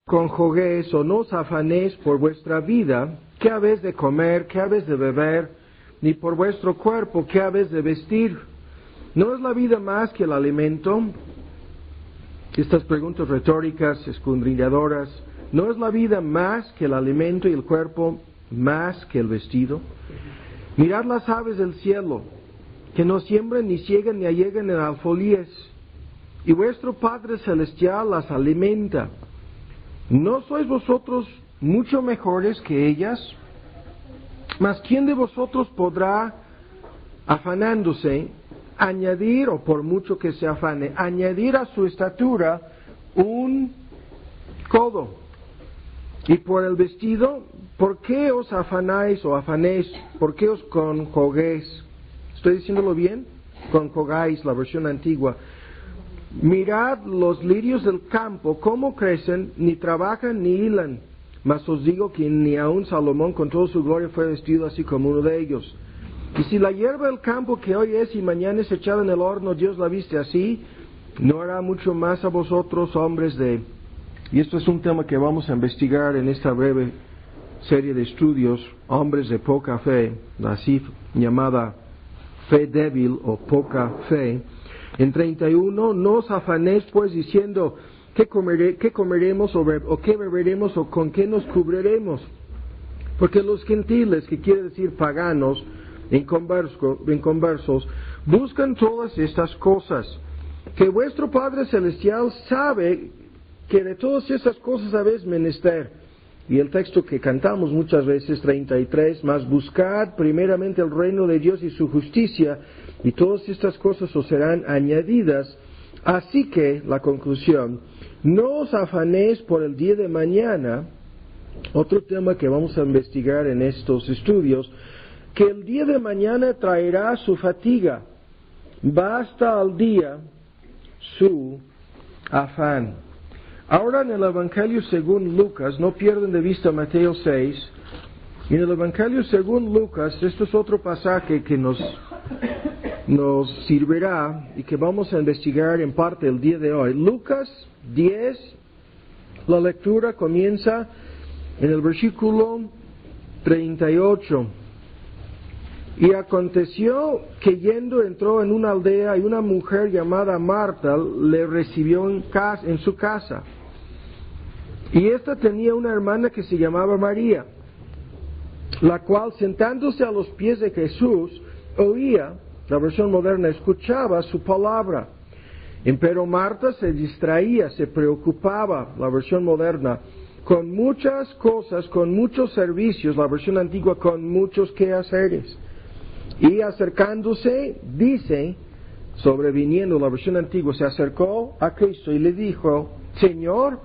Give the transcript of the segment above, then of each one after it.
conjuguéis o no os afanéis por vuestra vida, qué habéis de comer, qué habéis de beber, ni por vuestro cuerpo, qué habéis de vestir. ¿No es la vida más que el alimento? Estas preguntas retóricas, escudriñadoras. ¿No es la vida más que el alimento y el cuerpo más que el vestido? Mirad las aves del cielo, que no siembran, ni ciegan, ni allegan en alfolíes, y vuestro Padre Celestial las alimenta. ¿No sois vosotros mucho mejores que ellas? Mas ¿quién de vosotros podrá, afanándose, añadir, o por mucho que se afane, añadir a su estatura un codo? Y por el vestido, ¿por qué os afanáis o afanéis? ¿Por qué os conjuguéis? ¿Estoy diciéndolo bien? Conjugáis, la versión antigua. Mirad los lirios del campo, cómo crecen, ni trabajan ni hilan. Mas os digo que ni aun Salomón con toda su gloria fue vestido así como uno de ellos. Y si la hierba del campo que hoy es y mañana es echada en el horno, Dios la viste así, ¿no hará mucho más a vosotros, hombres de...? Y esto es un tema que vamos a investigar en esta breve serie de estudios, hombres de poca fe, así llamada fe débil o poca fe. En 31, no os afanéis pues diciendo, ¿qué comeremos o qué beberemos o con qué nos cubriremos? Porque los gentiles, que quiere decir paganos, inconversos, buscan todas estas cosas, que vuestro Padre Celestial sabe que de todas estas cosas habéis menester. Y el texto que cantamos muchas veces, 33, mas buscad primeramente el reino de Dios y su justicia, y todas estas cosas os serán añadidas. Así que, la conclusión, no os afanéis por el día de mañana, otro tema que vamos a investigar en estos estudios, que el día de mañana traerá su fatiga, basta al día su afán. Ahora en el Evangelio según Lucas, no pierdan de vista Mateo 6, y en el Evangelio según Lucas, esto es otro pasaje que nos servirá y que vamos a investigar en parte el día de hoy. Lucas 10, la lectura comienza en el versículo 38. Y aconteció que yendo entró en una aldea y una mujer llamada Marta le recibió en su casa. Y ésta tenía una hermana que se llamaba María, la cual sentándose a los pies de Jesús oía, la versión moderna, escuchaba su palabra. Empero Marta se distraía, se preocupaba, la versión moderna, con muchas cosas, con muchos servicios, la versión antigua, con muchos quehaceres. Y acercándose, dice, sobreviniendo, la versión antigua, se acercó a Cristo y le dijo, Señor,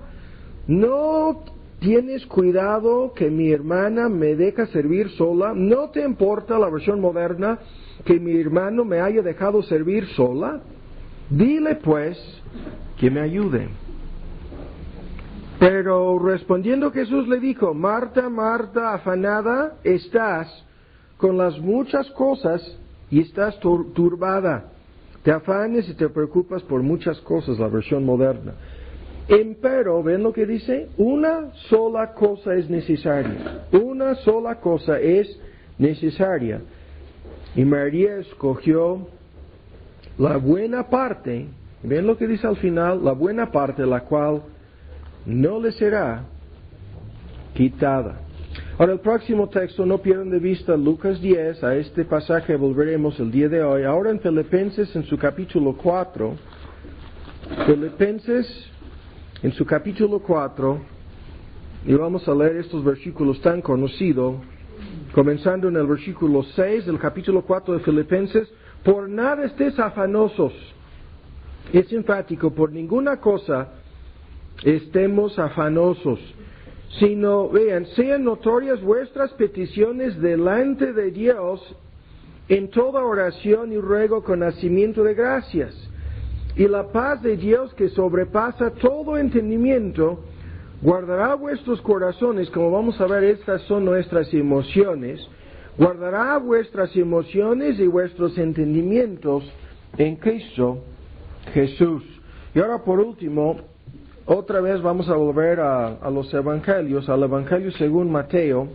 ¿no tienes cuidado que mi hermana me deja servir sola? ¿No te importa, la versión moderna, que mi hermano me haya dejado servir sola? Dile pues que me ayude. Pero respondiendo Jesús le dijo, Marta, Marta, afanada estás con las muchas cosas y estás turbada. Te afanes y te preocupas por muchas cosas, la versión moderna. Empero, ¿ven lo que dice? Una sola cosa es necesaria. Una sola cosa es necesaria. Y María escogió la buena parte, ¿ven lo que dice al final? La buena parte, la cual no le será quitada. Ahora el próximo texto, no pierdan de vista Lucas 10, a este pasaje volveremos el día de hoy. Ahora en Filipenses en su capítulo 4, Filipenses en su capítulo 4, y vamos a leer estos versículos tan conocidos, comenzando en el versículo 6 del capítulo 4 de Filipenses, por nada estéis afanosos. Es enfático, por ninguna cosa estemos afanosos, sino, vean, sean notorias vuestras peticiones delante de Dios en toda oración y ruego con hacimiento de gracias. Y la paz de Dios, que sobrepasa todo entendimiento, guardará vuestros corazones, como vamos a ver, estas son nuestras emociones, guardará vuestras emociones y vuestros entendimientos en Cristo Jesús. Y ahora por último, otra vez vamos a volver a los evangelios, al Evangelio según Mateo,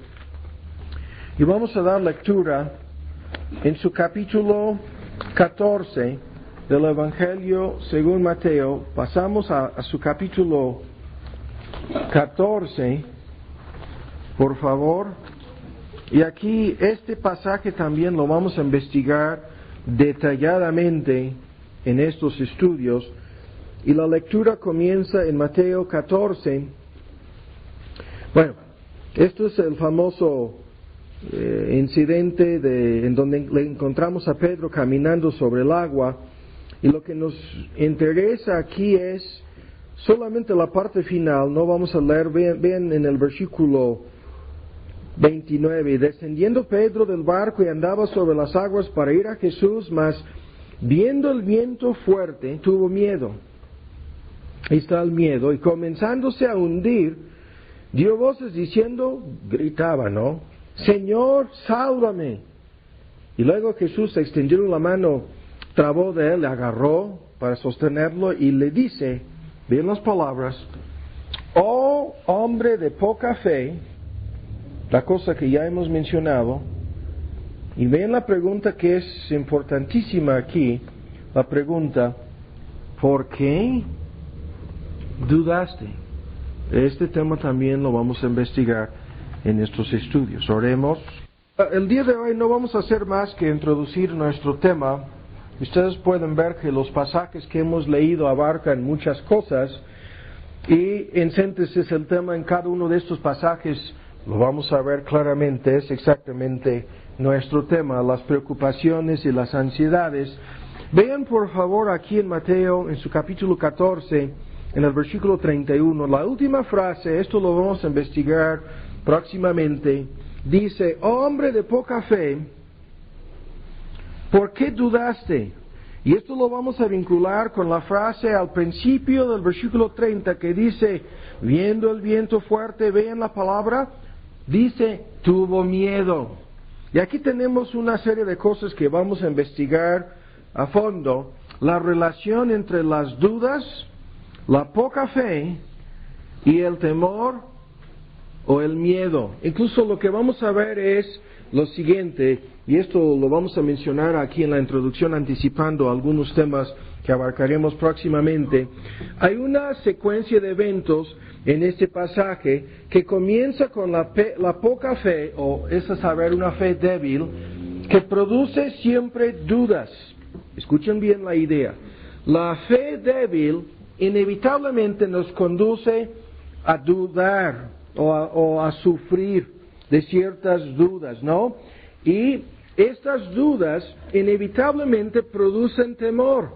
y vamos a dar lectura en su capítulo 14 del Evangelio según Mateo. Pasamos a su capítulo 14, por favor. Y aquí este pasaje también lo vamos a investigar detalladamente en estos estudios. Y la lectura comienza en Mateo 14. Bueno, esto es el famoso incidente en donde le encontramos a Pedro caminando sobre el agua. Y lo que nos interesa aquí es solamente la parte final. No vamos a leer, vean en el versículo 29. Descendiendo Pedro del barco y andaba sobre las aguas para ir a Jesús, mas viendo el viento fuerte, tuvo miedo. Ahí está el miedo, y comenzándose a hundir, dio voces diciendo, gritaba, ¿no? Señor, sálvame. Y luego Jesús extendió la mano, trabó de él, le agarró para sostenerlo y le dice, bien las palabras, oh hombre de poca fe, la cosa que ya hemos mencionado, y vean la pregunta que es importantísima aquí, la pregunta, ¿por qué dudaste? Este tema también lo vamos a investigar en estos estudios. Oremos. El día de hoy no vamos a hacer más que introducir nuestro tema. Ustedes pueden ver que los pasajes que hemos leído abarcan muchas cosas, y en síntesis el tema en cada uno de estos pasajes lo vamos a ver claramente, es exactamente nuestro tema, las preocupaciones y las ansiedades. Vean por favor aquí en Mateo, en su capítulo 14, en el versículo 31, la última frase, esto lo vamos a investigar próximamente, dice, oh hombre de poca fe, ¿por qué dudaste? Y esto lo vamos a vincular con la frase al principio del versículo 30 que dice, viendo el viento fuerte, vean la palabra, dice, tuvo miedo. Y aquí tenemos una serie de cosas que vamos a investigar a fondo, la relación entre las dudas, la poca fe y el temor o el miedo. Incluso lo que vamos a ver es lo siguiente, y esto lo vamos a mencionar aquí en la introducción anticipando algunos temas que abarcaremos próximamente. Hay una secuencia de eventos en este pasaje que comienza con la poca fe, o es a saber, una fe débil, que produce siempre dudas. Escuchen bien la idea. La fe débil inevitablemente nos conduce a dudar o a sufrir de ciertas dudas, ¿no? Y estas dudas inevitablemente producen temor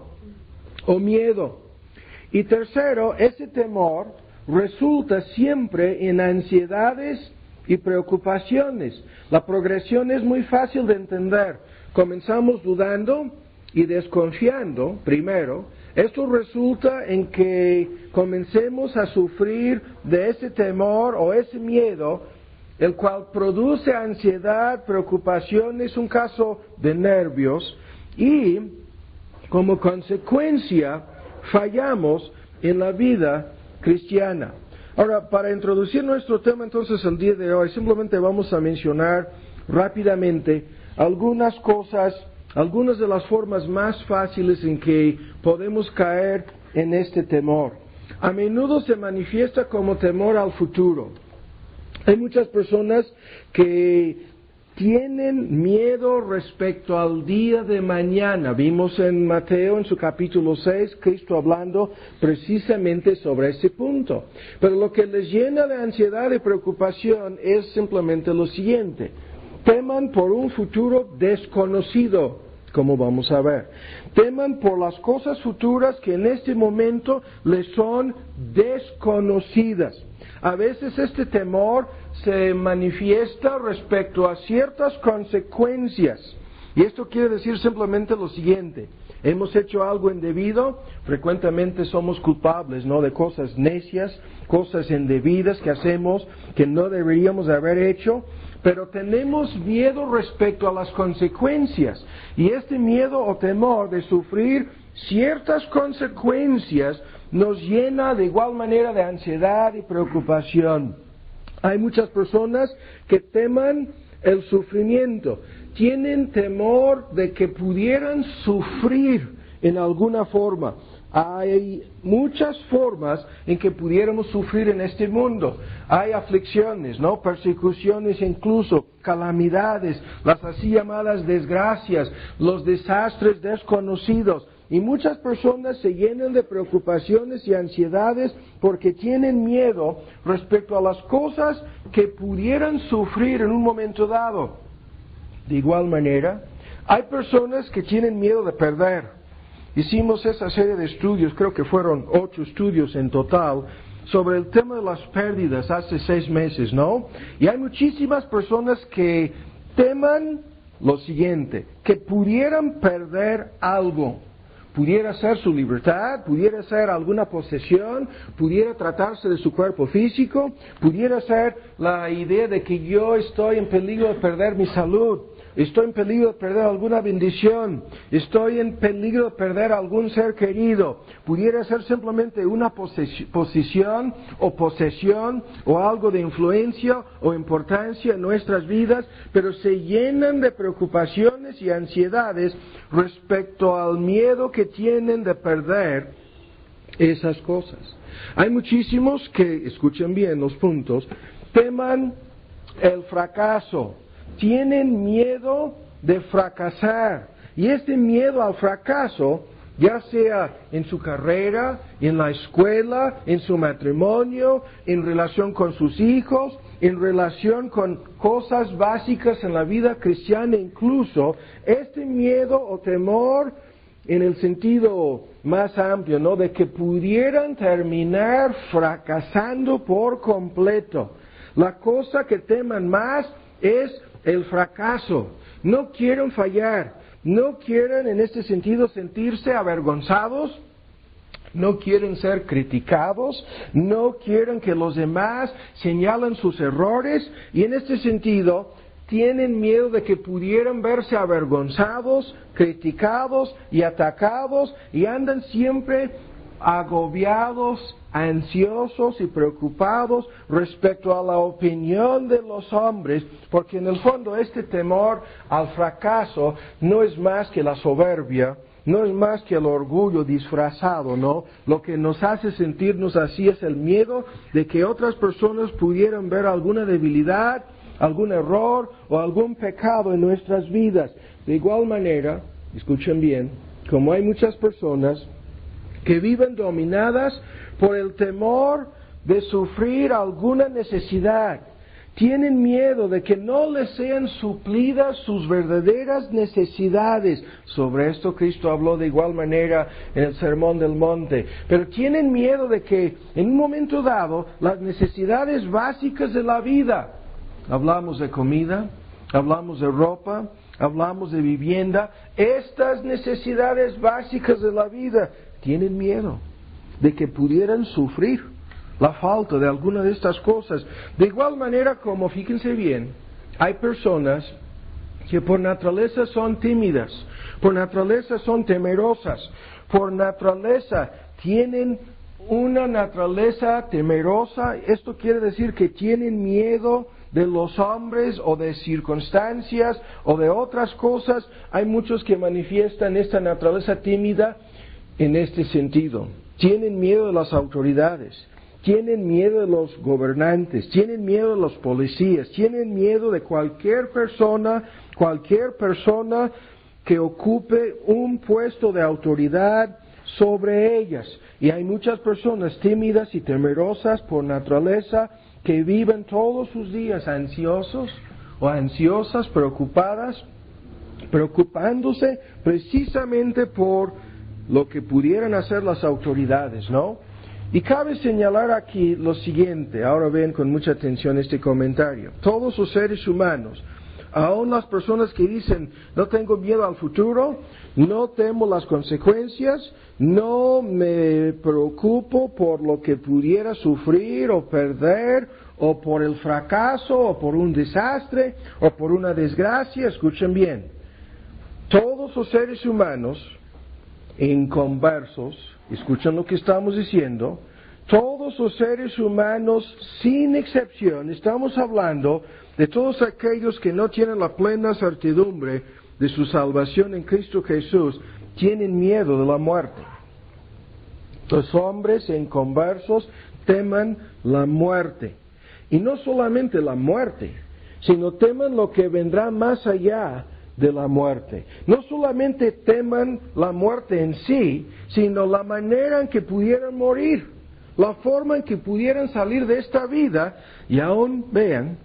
o miedo. Y tercero, ese temor resulta siempre en ansiedades y preocupaciones. La progresión es muy fácil de entender. Comenzamos dudando y desconfiando primero. Esto resulta en que comencemos a sufrir de ese temor o ese miedo, el cual produce ansiedad, preocupaciones, un caso de nervios, y como consecuencia fallamos en la vida cristiana. Ahora, para introducir nuestro tema entonces el día de hoy, simplemente vamos a mencionar rápidamente algunas cosas, algunas de las formas más fáciles en que podemos caer en este temor. A menudo se manifiesta como temor al futuro. Hay muchas personas que tienen miedo respecto al día de mañana. Vimos en Mateo, en su capítulo 6, Cristo hablando precisamente sobre ese punto. Pero lo que les llena de ansiedad y preocupación es simplemente lo siguiente: teman por un futuro desconocido, como vamos a ver. Teman por las cosas futuras que en este momento les son desconocidas. A veces este temor se manifiesta respecto a ciertas consecuencias. Y esto quiere decir simplemente lo siguiente: hemos hecho algo indebido, frecuentemente somos culpables, ¿no?, de cosas necias, cosas indebidas que hacemos que no deberíamos haber hecho, pero tenemos miedo respecto a las consecuencias. Y este miedo o temor de sufrir ciertas consecuencias nos llena de igual manera de ansiedad y preocupación. Hay muchas personas que teman el sufrimiento, tienen temor de que pudieran sufrir en alguna forma. Hay muchas formas en que pudiéramos sufrir en este mundo. Hay aflicciones, ¿no? Persecuciones, incluso calamidades, las así llamadas desgracias, los desastres desconocidos. Y muchas personas se llenan de preocupaciones y ansiedades porque tienen miedo respecto a las cosas que pudieran sufrir en un momento dado. De igual manera, hay personas que tienen miedo de perder. Hicimos esa serie de estudios, creo que fueron 8 estudios en total, sobre el tema de las pérdidas hace 6 meses, ¿no? Y hay muchísimas personas que teman lo siguiente, que pudieran perder algo. Pudiera ser su libertad, pudiera ser alguna posesión, pudiera tratarse de su cuerpo físico, pudiera ser la idea de que yo estoy en peligro de perder mi salud, estoy en peligro de perder alguna bendición, estoy en peligro de perder algún ser querido, pudiera ser simplemente una posición o posesión o algo de influencia o importancia en nuestras vidas, pero se llenan de preocupaciones y ansiedades respecto al miedo que tienen de perder esas cosas. Hay muchísimos que, escuchen bien los puntos, teman el fracaso. Tienen miedo de fracasar. Y este miedo al fracaso, ya sea en su carrera, en la escuela, en su matrimonio, en relación con sus hijos, en relación con cosas básicas en la vida cristiana, incluso este miedo o temor en el sentido más amplio, ¿no? De que pudieran terminar fracasando por completo. La cosa que teman más es el fracaso. No quieren fallar, no quieren en este sentido sentirse avergonzados, no quieren ser criticados, no quieren que los demás señalen sus errores y en este sentido tienen miedo de que pudieran verse avergonzados, criticados y atacados y andan siempre agobiados, ansiosos y preocupados respecto a la opinión de los hombres, porque en el fondo este temor al fracaso no es más que la soberbia, no es más que el orgullo disfrazado, ¿no? Lo que nos hace sentirnos así es el miedo de que otras personas pudieran ver alguna debilidad, algún error o algún pecado en nuestras vidas. De igual manera, escuchen bien, como hay muchas personas que viven dominadas por el temor de sufrir alguna necesidad. Tienen miedo de que no les sean suplidas sus verdaderas necesidades. Sobre esto Cristo habló de igual manera en el Sermón del Monte. Pero tienen miedo de que en un momento dado las necesidades básicas de la vida, hablamos de comida, hablamos de ropa, hablamos de vivienda, estas necesidades básicas de la vida, tienen miedo de que pudieran sufrir la falta de alguna de estas cosas. De igual manera como, fíjense bien, hay personas que por naturaleza son tímidas, por naturaleza son temerosas, por naturaleza tienen una naturaleza temerosa. Esto quiere decir que tienen miedo de los hombres o de circunstancias o de otras cosas. Hay muchos que manifiestan esta naturaleza tímida en este sentido. Tienen miedo de las autoridades, tienen miedo de los gobernantes, tienen miedo de los policías, tienen miedo de cualquier persona que ocupe un puesto de autoridad sobre ellas. Y hay muchas personas tímidas y temerosas por naturaleza que viven todos sus días ansiosos o ansiosas, preocupándose precisamente por lo que pudieran hacer las autoridades, ¿no? Y cabe señalar aquí lo siguiente, ahora ven con mucha atención este comentario. Todos los seres humanos, aun las personas que dicen, no tengo miedo al futuro, no temo las consecuencias, no me preocupo por lo que pudiera sufrir o perder, o por el fracaso, o por un desastre, o por una desgracia, escuchen bien. Todos los seres humanos inconversos, escuchan lo que estamos diciendo, todos los seres humanos sin excepción, estamos hablando de todos aquellos que no tienen la plena certidumbre de su salvación en Cristo Jesús, tienen miedo de la muerte. Los hombres inconversos temen la muerte. Y no solamente la muerte, sino temen lo que vendrá más allá de la muerte. No solamente teman la muerte en sí, sino la manera en que pudieran morir, la forma en que pudieran salir de esta vida, y aún vean,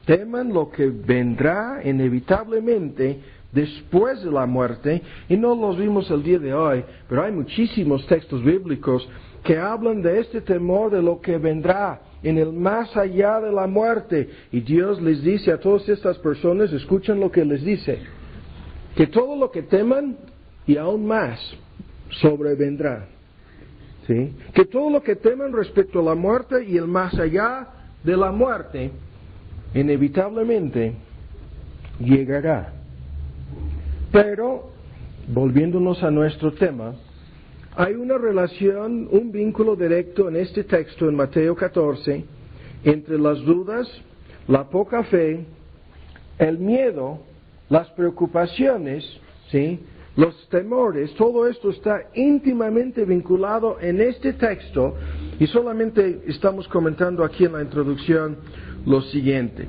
teman lo que vendrá inevitablemente después de la muerte, y no los vimos el día de hoy, pero hay muchísimos textos bíblicos que hablan de este temor de lo que vendrá en el más allá de la muerte. Y Dios les dice a todas estas personas, escuchen lo que les dice, que todo lo que teman y aún más sobrevendrá. ¿Sí? Que todo lo que teman respecto a la muerte y el más allá de la muerte, inevitablemente llegará. Pero, volviéndonos a nuestro tema, hay una relación, un vínculo directo en este texto, en Mateo 14, entre las dudas, la poca fe, el miedo, las preocupaciones, ¿sí? Los temores. Todo esto está íntimamente vinculado en este texto, y solamente estamos comentando aquí en la introducción lo siguiente.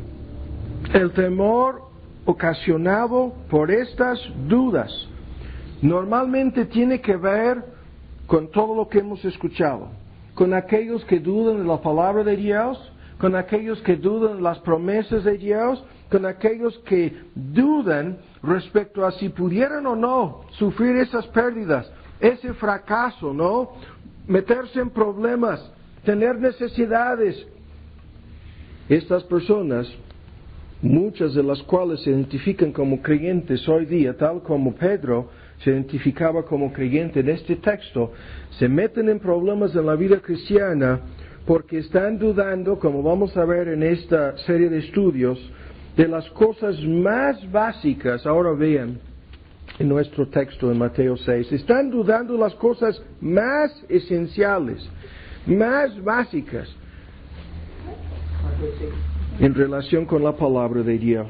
El temor ocasionado por estas dudas normalmente tiene que ver con todo lo que hemos escuchado, con aquellos que dudan de la palabra de Dios, con aquellos que dudan de las promesas de Dios, con aquellos que dudan respecto a si pudieran o no sufrir esas pérdidas, ese fracaso, ¿no? Meterse en problemas, tener necesidades. Estas personas, muchas de las cuales se identifican como creyentes hoy día, tal como Pedro se identificaba como creyente en este texto, se meten en problemas en la vida cristiana porque están dudando, como vamos a ver en esta serie de estudios, de las cosas más básicas. Ahora vean en nuestro texto en Mateo 6, están dudando las cosas más esenciales, más básicas en relación con la palabra de Dios.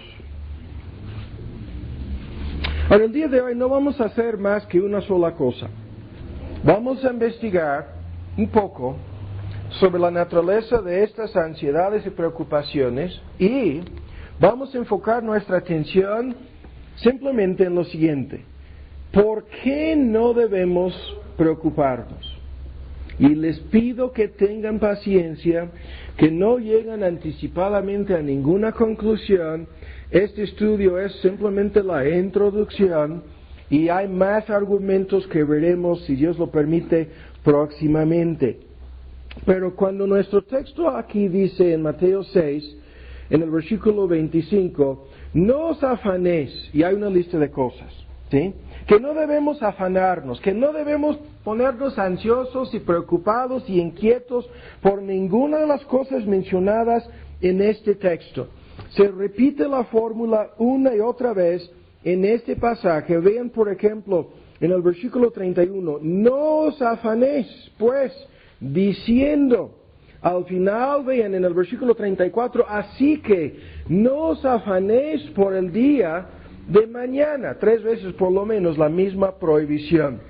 Ahora, el día de hoy no vamos a hacer más que una sola cosa. Vamos a investigar un poco sobre la naturaleza de estas ansiedades y preocupaciones, y vamos a enfocar nuestra atención simplemente en lo siguiente. ¿Por qué no debemos preocuparnos? Y les pido que tengan paciencia, que no lleguen anticipadamente a ninguna conclusión. Este estudio es simplemente la introducción, y hay más argumentos que veremos, si Dios lo permite, próximamente. Pero cuando nuestro texto aquí dice en Mateo 6, en el versículo 25, no os afanéis, y hay una lista de cosas, ¿sí? Que no debemos afanarnos, que no debemos ponernos ansiosos y preocupados y inquietos por ninguna de las cosas mencionadas en este texto. Se repite la fórmula una y otra vez en este pasaje. Vean, por ejemplo, en el versículo 31, no os afanéis, pues, diciendo. Al final, vean, en el versículo 34, así que no os afanéis por el día de mañana. 3 veces por lo menos la misma prohibición.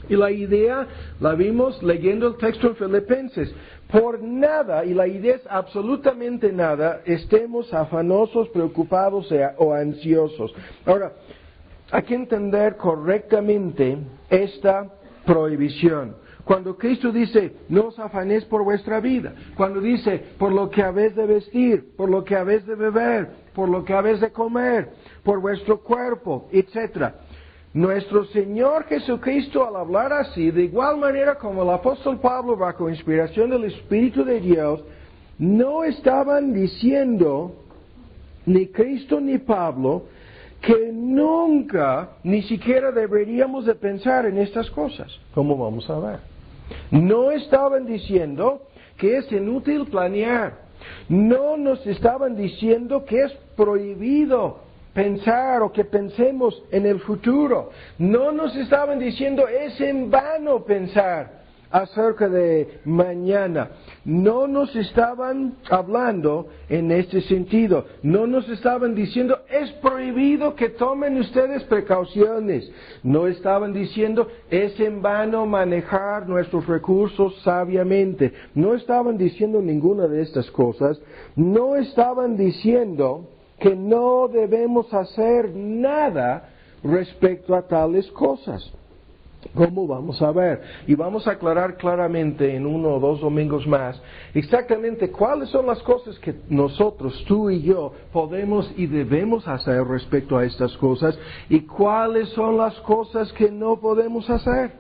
Y la idea la vimos leyendo el texto en Filipenses. Por nada, y la idea es absolutamente nada, estemos afanosos, preocupados o ansiosos. Ahora, hay que entender correctamente esta prohibición. Cuando Cristo dice, no os afanéis por vuestra vida, cuando dice, por lo que habéis de vestir, por lo que habéis de beber, por lo que habéis de comer, por vuestro cuerpo, etc. Nuestro Señor Jesucristo, al hablar así, de igual manera como el apóstol Pablo, bajo inspiración del Espíritu de Dios, no estaban diciendo, ni Cristo ni Pablo, que nunca, ni siquiera deberíamos de pensar en estas cosas, como vamos a ver. No estaban diciendo que es inútil planear. No nos estaban diciendo que es prohibido pensar o que pensemos en el futuro. No nos estaban diciendo es en vano pensar acerca de mañana. No nos estaban hablando en este sentido. No nos estaban diciendo es prohibido que tomen ustedes precauciones. No estaban diciendo es en vano manejar nuestros recursos sabiamente. No estaban diciendo ninguna de estas cosas. No estaban diciendo que no debemos hacer nada respecto a tales cosas. ¿Cómo vamos a ver? Y vamos a aclarar claramente en 1 o 2 domingos más exactamente cuáles son las cosas que nosotros, tú y yo, podemos y debemos hacer respecto a estas cosas y cuáles son las cosas que no podemos hacer.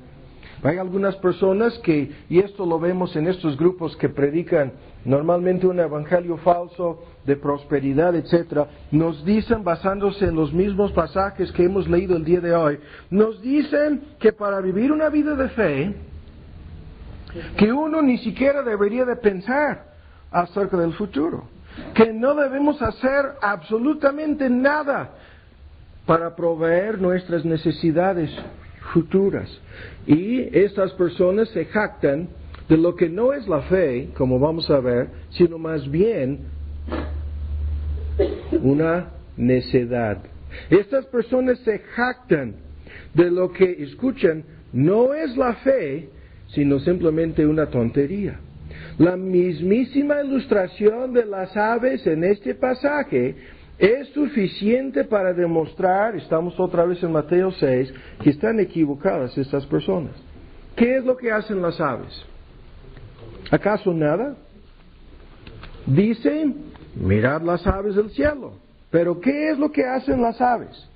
Hay algunas personas que, y esto lo vemos en estos grupos que predican normalmente un evangelio falso de prosperidad, etcétera, nos dicen, basándose en los mismos pasajes que hemos leído el día de hoy, nos dicen que para vivir una vida de fe, que uno ni siquiera debería de pensar acerca del futuro, que no debemos hacer absolutamente nada para proveer nuestras necesidades futuras. Y estas personas se jactan de lo que no es la fe, como vamos a ver, sino más bien una necedad. Estas personas se jactan de lo que, escuchan, no es la fe, sino simplemente una tontería. La mismísima ilustración de las aves en este pasaje es suficiente para demostrar, estamos otra vez en Mateo 6, que están equivocadas estas personas. ¿Qué es lo que hacen las aves? ¿Acaso nada? Dicen, mirad las aves del cielo. Pero ¿qué es lo que hacen las aves?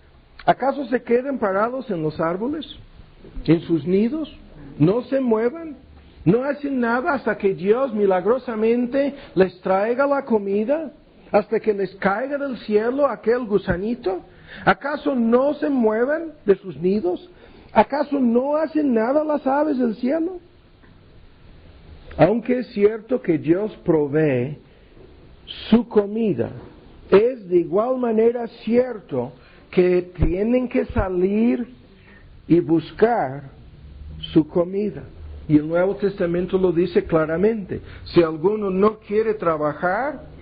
¿Acaso se quedan parados en los árboles? ¿En sus nidos? ¿No se muevan? ¿No hacen nada hasta que Dios milagrosamente les traiga la comida? ¿Hasta que les caiga del cielo aquel gusanito? ¿Acaso no se muevan de sus nidos? ¿Acaso no hacen nada las aves del cielo? Aunque es cierto que Dios provee su comida, es de igual manera cierto que tienen que salir y buscar su comida. Y el Nuevo Testamento lo dice claramente. Si alguno no quiere trabajar,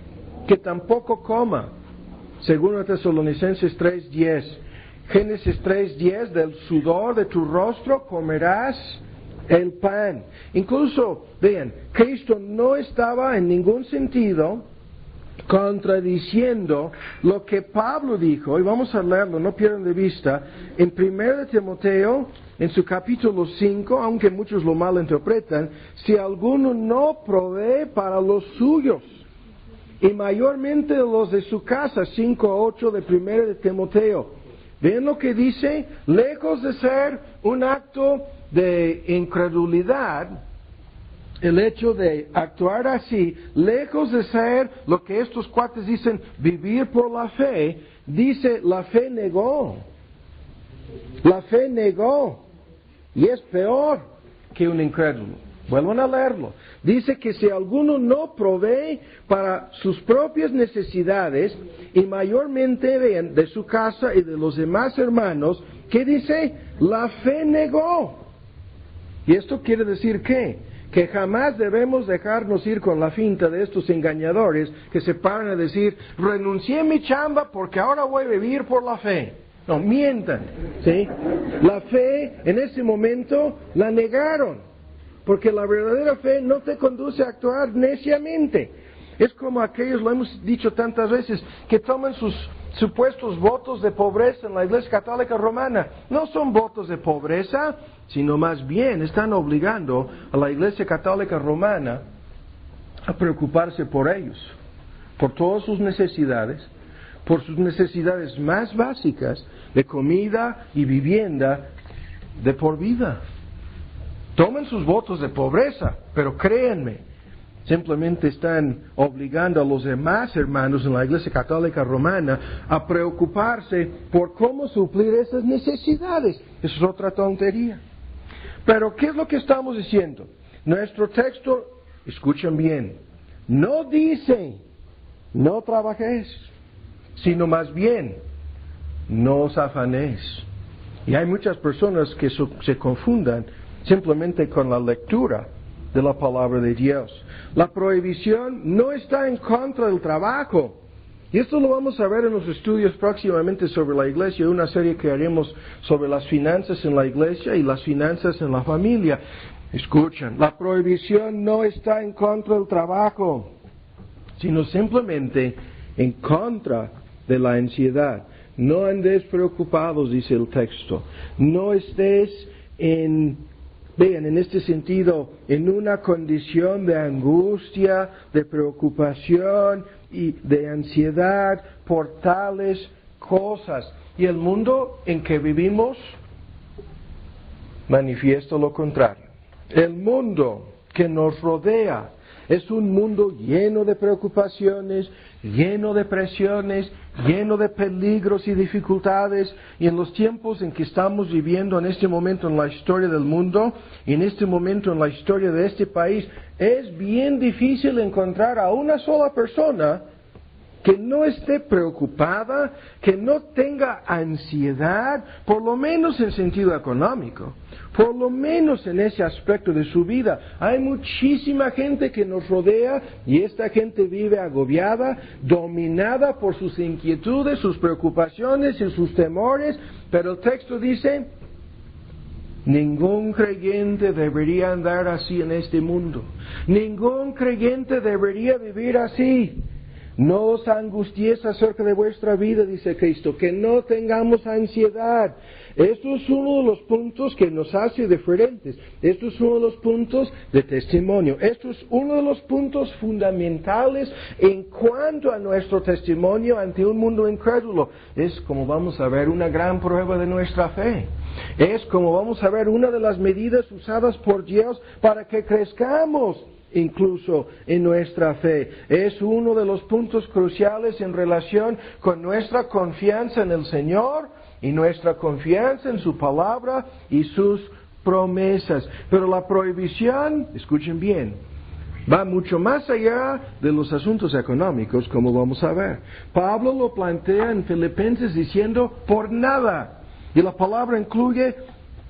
que tampoco coma. Según Tesalonicenses 3:10. Génesis 3:10, del sudor de tu rostro comerás el pan. Incluso, vean, Cristo no estaba en ningún sentido contradiciendo lo que Pablo dijo, y vamos a leerlo, no pierdan de vista, en 1 Timoteo, en su capítulo 5, aunque muchos lo malinterpretan, si alguno no provee para los suyos, y mayormente los de su casa, 5:8 de 1 de Timoteo. ¿Ven lo que dice? Lejos de ser un acto de incredulidad, el hecho de actuar así, lejos de ser lo que estos cuates dicen, vivir por la fe, dice, la fe negó. La fe negó. Y es peor que un incrédulo. Vuelvan a leerlo. Dice que si alguno no provee para sus propias necesidades, y mayormente vean de su casa y de los demás hermanos, ¿qué dice? La fe negó. ¿Y esto quiere decir qué? Que jamás debemos dejarnos ir con la finta de estos engañadores que se paran a decir, renuncié a mi chamba porque ahora voy a vivir por la fe. No, mientan, ¿sí? La fe en ese momento la negaron. Porque la verdadera fe no te conduce a actuar neciamente. Es como aquellos, lo hemos dicho tantas veces, que toman sus supuestos votos de pobreza en la Iglesia Católica Romana. No son votos de pobreza, sino más bien están obligando a la Iglesia Católica Romana a preocuparse por ellos, por todas sus necesidades, por sus necesidades más básicas de comida y vivienda de por vida. Tomen sus votos de pobreza, pero créanme, simplemente están obligando a los demás hermanos en la Iglesia Católica Romana a preocuparse por cómo suplir esas necesidades. Eso es otra tontería. Pero, ¿qué es lo que estamos diciendo? Nuestro texto, escuchen bien, no dice, no trabajes, sino más bien, no os afanéis. Y hay muchas personas que se confundan simplemente con la lectura de la palabra de Dios. La prohibición no está en contra del trabajo. Y esto lo vamos a ver en los estudios próximamente sobre la iglesia, una serie que haremos sobre las finanzas en la iglesia y las finanzas en la familia. Escuchen, la prohibición no está en contra del trabajo, sino simplemente en contra de la ansiedad. No andéis preocupados, dice el texto. No estés en este sentido, en una condición de angustia, de preocupación y de ansiedad por tales cosas. Y el mundo en que vivimos manifiesta lo contrario. El mundo que nos rodea es un mundo lleno de preocupaciones, lleno de presiones, lleno de peligros y dificultades. Y en los tiempos en que estamos viviendo en este momento en la historia del mundo, y en este momento en la historia de este país, es bien difícil encontrar a una sola persona que no esté preocupada, que no tenga ansiedad, por lo menos en sentido económico, por lo menos en ese aspecto de su vida. Hay muchísima gente que nos rodea y esta gente vive agobiada, dominada por sus inquietudes, sus preocupaciones y sus temores, pero el texto dice, ningún creyente debería andar así en este mundo. Ningún creyente debería vivir así. No os angustiéis acerca de vuestra vida, dice Cristo, que no tengamos ansiedad. Esto es uno de los puntos que nos hace diferentes. Esto es uno de los puntos de testimonio. Esto es uno de los puntos fundamentales en cuanto a nuestro testimonio ante un mundo incrédulo. Es, como vamos a ver, una gran prueba de nuestra fe. Es, como vamos a ver, una de las medidas usadas por Dios para que crezcamos incluso en nuestra fe. Es uno de los puntos cruciales en relación con nuestra confianza en el Señor y nuestra confianza en su palabra y sus promesas. Pero la prohibición, escuchen bien, va mucho más allá de los asuntos económicos, como vamos a ver. Pablo lo plantea en Filipenses diciendo, por nada. Y la palabra incluye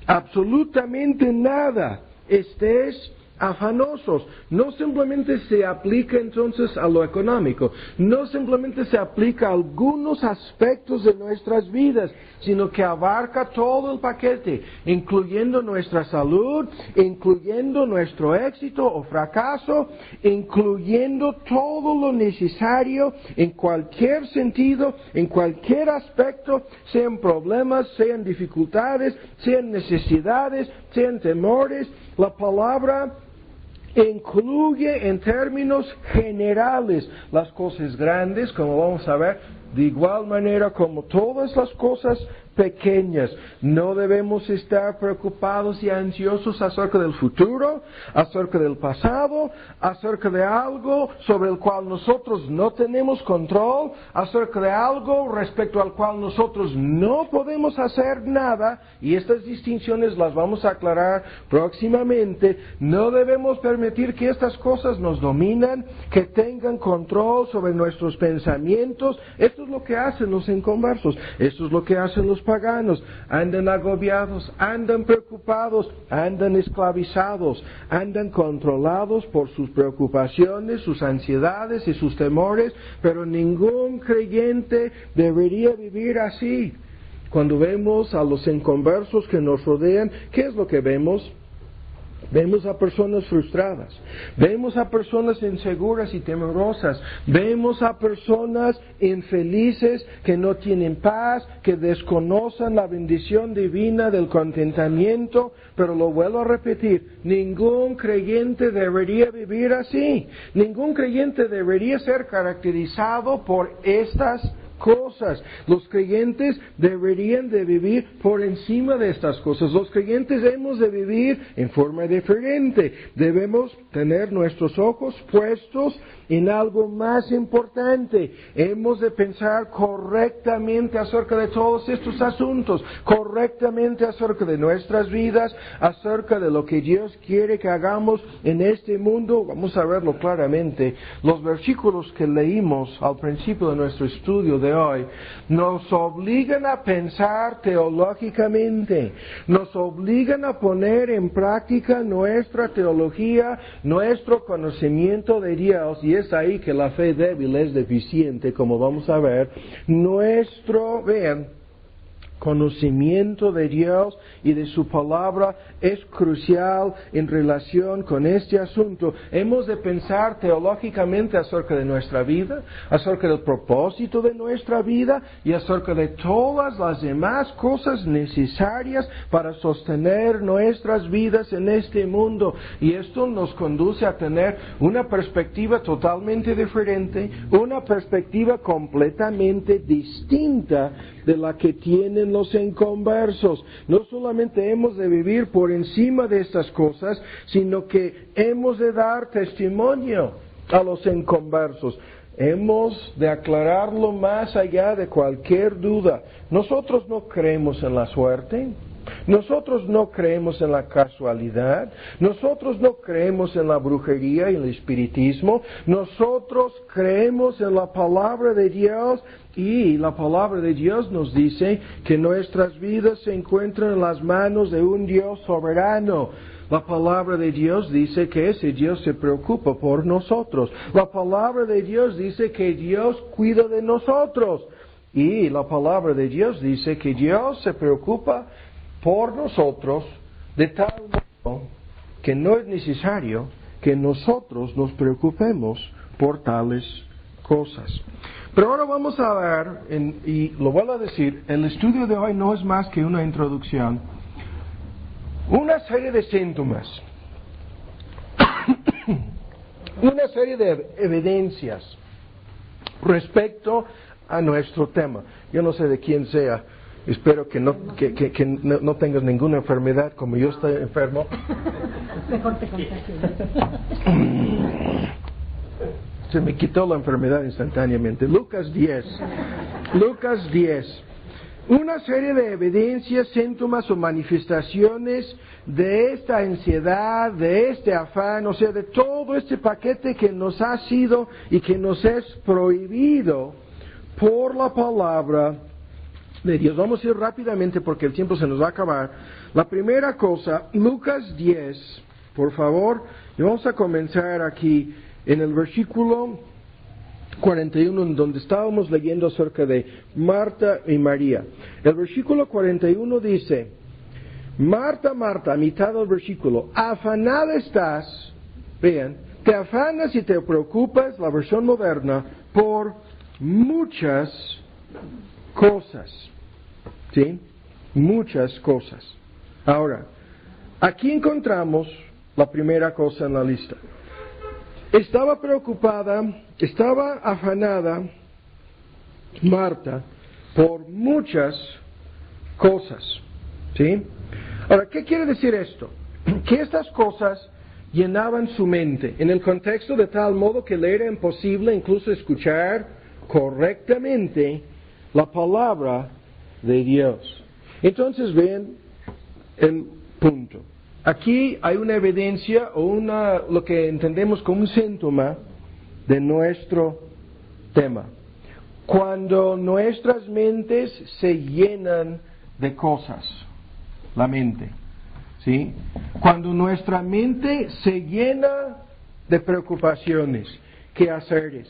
absolutamente nada. Estés afanosos. No simplemente se aplica entonces a lo económico, no simplemente se aplica a algunos aspectos de nuestras vidas, sino que abarca todo el paquete, incluyendo nuestra salud, incluyendo nuestro éxito o fracaso, incluyendo todo lo necesario en cualquier sentido, en cualquier aspecto, sean problemas, sean dificultades, sean necesidades, sean temores. La palabra incluye en términos generales las cosas grandes, como vamos a ver, de igual manera como todas las cosas pequeñas. No debemos estar preocupados y ansiosos acerca del futuro, acerca del pasado, acerca de algo sobre el cual nosotros no tenemos control, acerca de algo respecto al cual nosotros no podemos hacer nada, y estas distinciones las vamos a aclarar próximamente. No debemos permitir que estas cosas nos dominan, que tengan control sobre nuestros pensamientos. Esto es lo que hacen los inconversos, esto es lo que hacen los paganos. Andan agobiados, andan preocupados, andan esclavizados, andan controlados por sus preocupaciones, sus ansiedades y sus temores, pero ningún creyente debería vivir así. Cuando vemos a los inconversos que nos rodean, ¿qué es lo que vemos? Vemos a personas frustradas, vemos a personas inseguras y temerosas, vemos a personas infelices que no tienen paz, que desconocen la bendición divina del contentamiento, pero lo vuelvo a repetir, ningún creyente debería vivir así, ningún creyente debería ser caracterizado por estas cosas. Los creyentes deberían de vivir por encima de estas cosas. Los creyentes hemos de vivir en forma diferente. Debemos tener nuestros ojos puestos en algo más importante. Hemos de pensar correctamente acerca de todos estos asuntos, correctamente acerca de nuestras vidas, acerca de lo que Dios quiere que hagamos en este mundo. Vamos a verlo claramente. Los versículos que leímos al principio de nuestro estudio de de hoy nos obligan a pensar teológicamente, nos obligan a poner en práctica nuestra teología, nuestro conocimiento de Dios, y es ahí que la fe débil es deficiente, como vamos a ver. Nuestro, vean, conocimiento de Dios y de su palabra es crucial en relación con este asunto. Hemos de pensar teológicamente acerca de nuestra vida, acerca del propósito de nuestra vida y acerca de todas las demás cosas necesarias para sostener nuestras vidas en este mundo. Y esto nos conduce a tener una perspectiva totalmente diferente, una perspectiva completamente distinta de la que tienen los inconversos. No solamente hemos de vivir por encima de estas cosas, sino que hemos de dar testimonio a los inconversos. Hemos de aclararlo más allá de cualquier duda. Nosotros no creemos en la suerte. Nosotros no creemos en la casualidad, nosotros no creemos en la brujería y el espiritismo, nosotros creemos en la palabra de Dios, y la palabra de Dios nos dice que nuestras vidas se encuentran en las manos de un Dios soberano. La palabra de Dios dice que ese Dios se preocupa por nosotros. La palabra de Dios dice que Dios cuida de nosotros. Y la palabra de Dios dice que Dios se preocupa por nosotros de tal modo que no es necesario que nosotros nos preocupemos por tales cosas. Pero ahora vamos a ver, y lo vuelvo a decir, el estudio de hoy no es más que una introducción, una serie de síntomas, una serie de evidencias respecto a nuestro tema. Yo no sé de quién sea. Espero que no tengas ninguna enfermedad como yo estoy enfermo. Mejor te contagio. Se me quitó la enfermedad instantáneamente. Lucas 10. Lucas 10. Una serie de evidencias, síntomas o manifestaciones de esta ansiedad, de este afán, o sea, de todo este paquete que nos ha sido y que nos es prohibido por la palabra de Dios. Vamos a ir rápidamente porque el tiempo se nos va a acabar. La primera cosa, Lucas 10, por favor, y vamos a comenzar aquí en el versículo 41, en donde estábamos leyendo acerca de Marta y María. El versículo 41 dice: Marta, Marta, a mitad del versículo, afanada estás, vean, te afanas y te preocupas, la versión moderna, por muchas cosas. ¿Sí? Muchas cosas. Ahora, aquí encontramos la primera cosa en la lista. Estaba preocupada, estaba afanada Marta por muchas cosas. ¿Sí? Ahora, ¿qué quiere decir esto? Que estas cosas llenaban su mente en el contexto de tal modo que le era imposible incluso escuchar correctamente la palabra de Dios. Entonces ven el punto. Aquí hay una evidencia o lo que entendemos como un síntoma de nuestro tema. Cuando nuestras mentes se llenan de cosas, la mente, ¿sí? Cuando nuestra mente se llena de preocupaciones, quehaceres,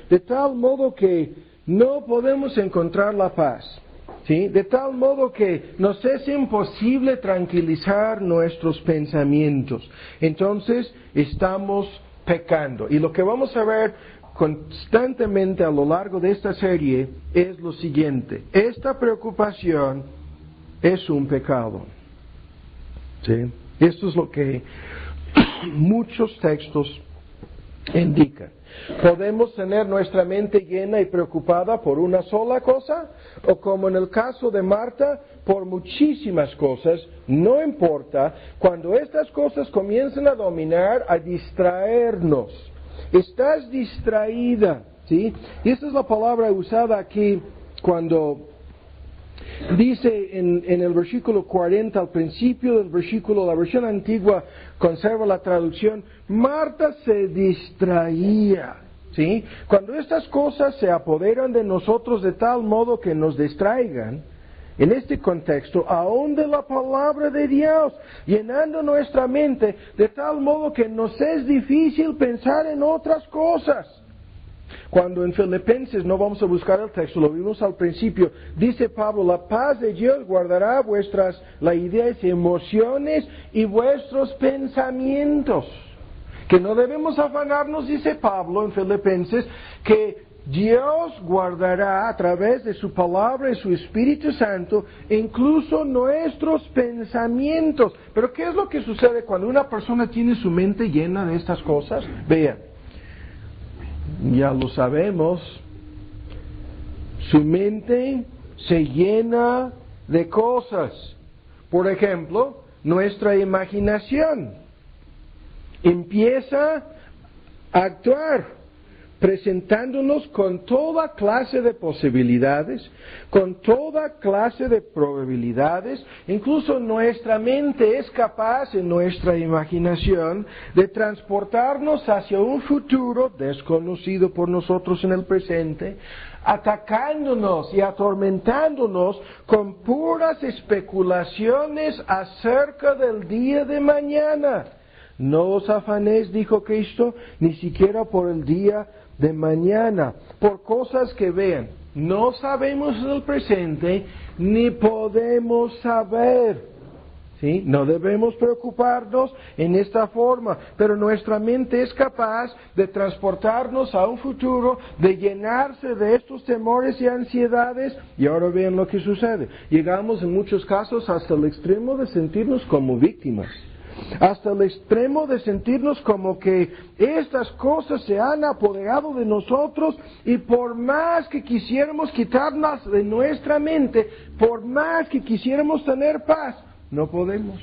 de tal modo que no podemos encontrar la paz. ¿Sí? De tal modo que nos es imposible tranquilizar nuestros pensamientos. Entonces estamos pecando. Y lo que vamos a ver constantemente a lo largo de esta serie es lo siguiente. Esta preocupación es un pecado. ¿Sí? Esto es lo que muchos textos indican. Podemos tener nuestra mente llena y preocupada por una sola cosa, o como en el caso de Marta, por muchísimas cosas, no importa, cuando estas cosas comienzan a dominar, a distraernos. Estás distraída, ¿sí? Y esta es la palabra usada aquí cuando dice en el versículo 40, al principio del versículo, la versión antigua conserva la traducción, Marta se distraía, ¿sí? Cuando estas cosas se apoderan de nosotros de tal modo que nos distraigan, en este contexto, aún de la palabra de Dios, llenando nuestra mente de tal modo que nos es difícil pensar en otras cosas. Cuando en Filipenses, no vamos a buscar el texto, lo vimos al principio, dice Pablo, la paz de Dios guardará las ideas, emociones y vuestros pensamientos. Que no debemos afanarnos, dice Pablo en Filipenses, que Dios guardará a través de su palabra y su Espíritu Santo incluso nuestros pensamientos. Pero ¿qué es lo que sucede cuando una persona tiene su mente llena de estas cosas? Vean, ya lo sabemos, su mente se llena de cosas. Por ejemplo, nuestra imaginación empieza a actuar, presentándonos con toda clase de posibilidades, con toda clase de probabilidades. Incluso nuestra mente es capaz, en nuestra imaginación, de transportarnos hacia un futuro desconocido por nosotros en el presente, atacándonos y atormentándonos con puras especulaciones acerca del día de mañana. No os afanéis, dijo Cristo, ni siquiera por el día de mañana, por cosas que vean, no sabemos en el presente, ni podemos saber. ¿Sí? No debemos preocuparnos en esta forma, pero nuestra mente es capaz de transportarnos a un futuro, de llenarse de estos temores y ansiedades, y ahora vean lo que sucede. Llegamos en muchos casos hasta el extremo de sentirnos como víctimas. Hasta el extremo de sentirnos como que estas cosas se han apoderado de nosotros y por más que quisiéramos quitarlas de nuestra mente, por más que quisiéramos tener paz, no podemos.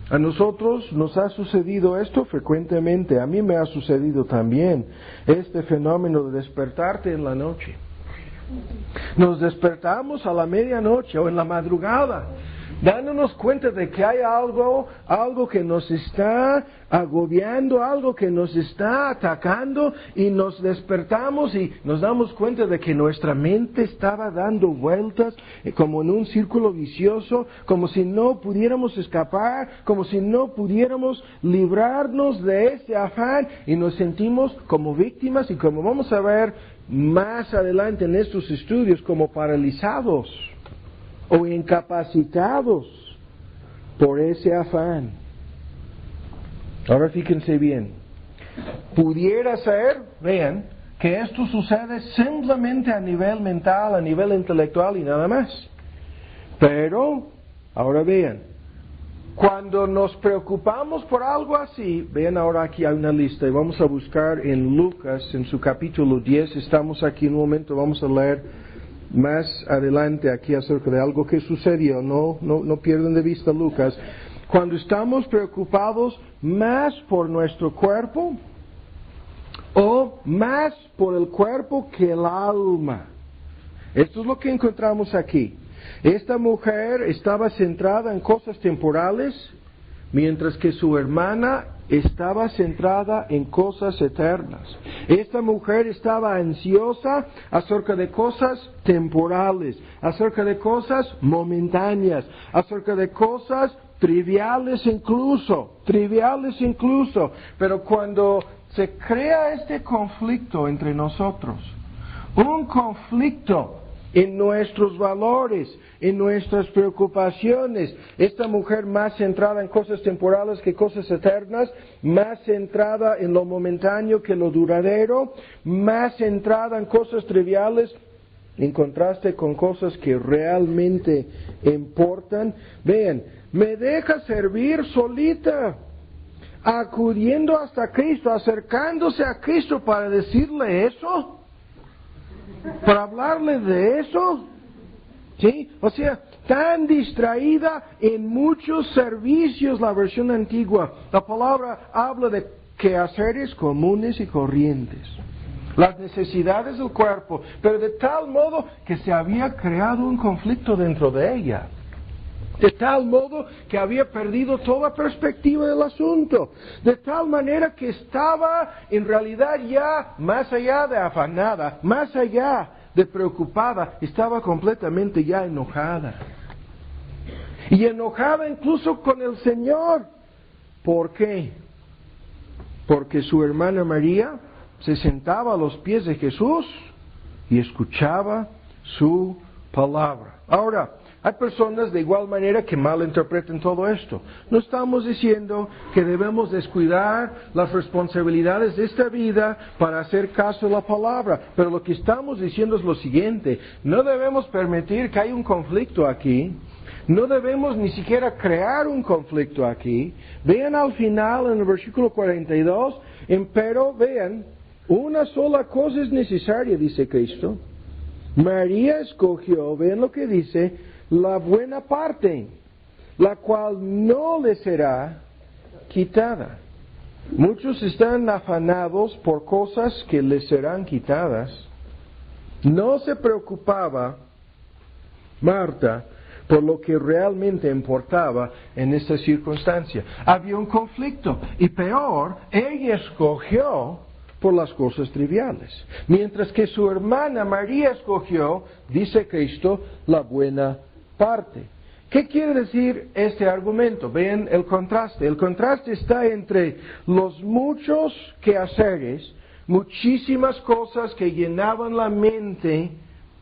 A nosotros nos ha sucedido esto frecuentemente, a mí me ha sucedido también este fenómeno de despertarte en la noche. Nos despertamos a la medianoche o en la madrugada, dándonos cuenta de que hay algo que nos está agobiando, algo que nos está atacando, y nos despertamos y nos damos cuenta de que nuestra mente estaba dando vueltas como en un círculo vicioso, como si no pudiéramos escapar, como si no pudiéramos librarnos de ese afán, y nos sentimos como víctimas y, como vamos a ver más adelante en estos estudios, como paralizados o incapacitados por ese afán. Ahora fíjense bien, pudiera ser, vean, que esto sucede simplemente a nivel mental, a nivel intelectual y nada más. Pero, ahora vean, cuando nos preocupamos por algo así, vean ahora aquí hay una lista y vamos a buscar en Lucas, en su capítulo 10, estamos aquí en un momento, vamos a leer más adelante aquí acerca de algo que sucedió, no pierdan de vista Lucas. Cuando estamos preocupados más por nuestro cuerpo o más por el cuerpo que el alma. Esto es lo que encontramos aquí. Esta mujer estaba centrada en cosas temporales, mientras que su hermana estaba centrada en cosas eternas. Esta mujer estaba ansiosa acerca de cosas temporales, acerca de cosas momentáneas, acerca de cosas triviales incluso. Pero cuando se crea este conflicto entre nosotros, un conflicto en nuestros valores, en nuestras preocupaciones, esta mujer más centrada en cosas temporales que cosas eternas, más centrada en lo momentáneo que lo duradero, más centrada en cosas triviales, en contraste con cosas que realmente importan. Vean, me deja servir solita, acudiendo hasta Cristo, acercándose a Cristo para decirle eso, para hablarle de eso, ¿sí? O sea, tan distraída en muchos servicios, la versión antigua. La palabra habla de quehaceres comunes y corrientes, las necesidades del cuerpo, pero de tal modo que se había creado un conflicto dentro de ella. de tal modo que había perdido toda perspectiva del asunto, de tal manera que estaba en realidad ya más allá de afanada, más allá de preocupada, estaba completamente ya enojada. Y enojada incluso con el Señor. ¿Por qué? Porque su hermana María se sentaba a los pies de Jesús y escuchaba su palabra. Ahora, hay personas de igual manera que malinterpretan todo esto. No estamos diciendo que debemos descuidar las responsabilidades de esta vida para hacer caso a la palabra, pero lo que estamos diciendo es lo siguiente: no debemos permitir que haya un conflicto aquí. No debemos ni siquiera crear un conflicto aquí. Vean al final en el versículo 42, pero vean, una sola cosa es necesaria, dice Cristo. María escogió, vean lo que dice, la buena parte, la cual no le será quitada. Muchos están afanados por cosas que les serán quitadas. No se preocupaba Marta por lo que realmente importaba en esta circunstancia. Había un conflicto, y peor, ella escogió por las cosas triviales, mientras que su hermana María escogió, dice Cristo, la buena parte. ¿Qué quiere decir este argumento? Vean el contraste. El contraste está entre los muchos quehaceres, muchísimas cosas que llenaban la mente,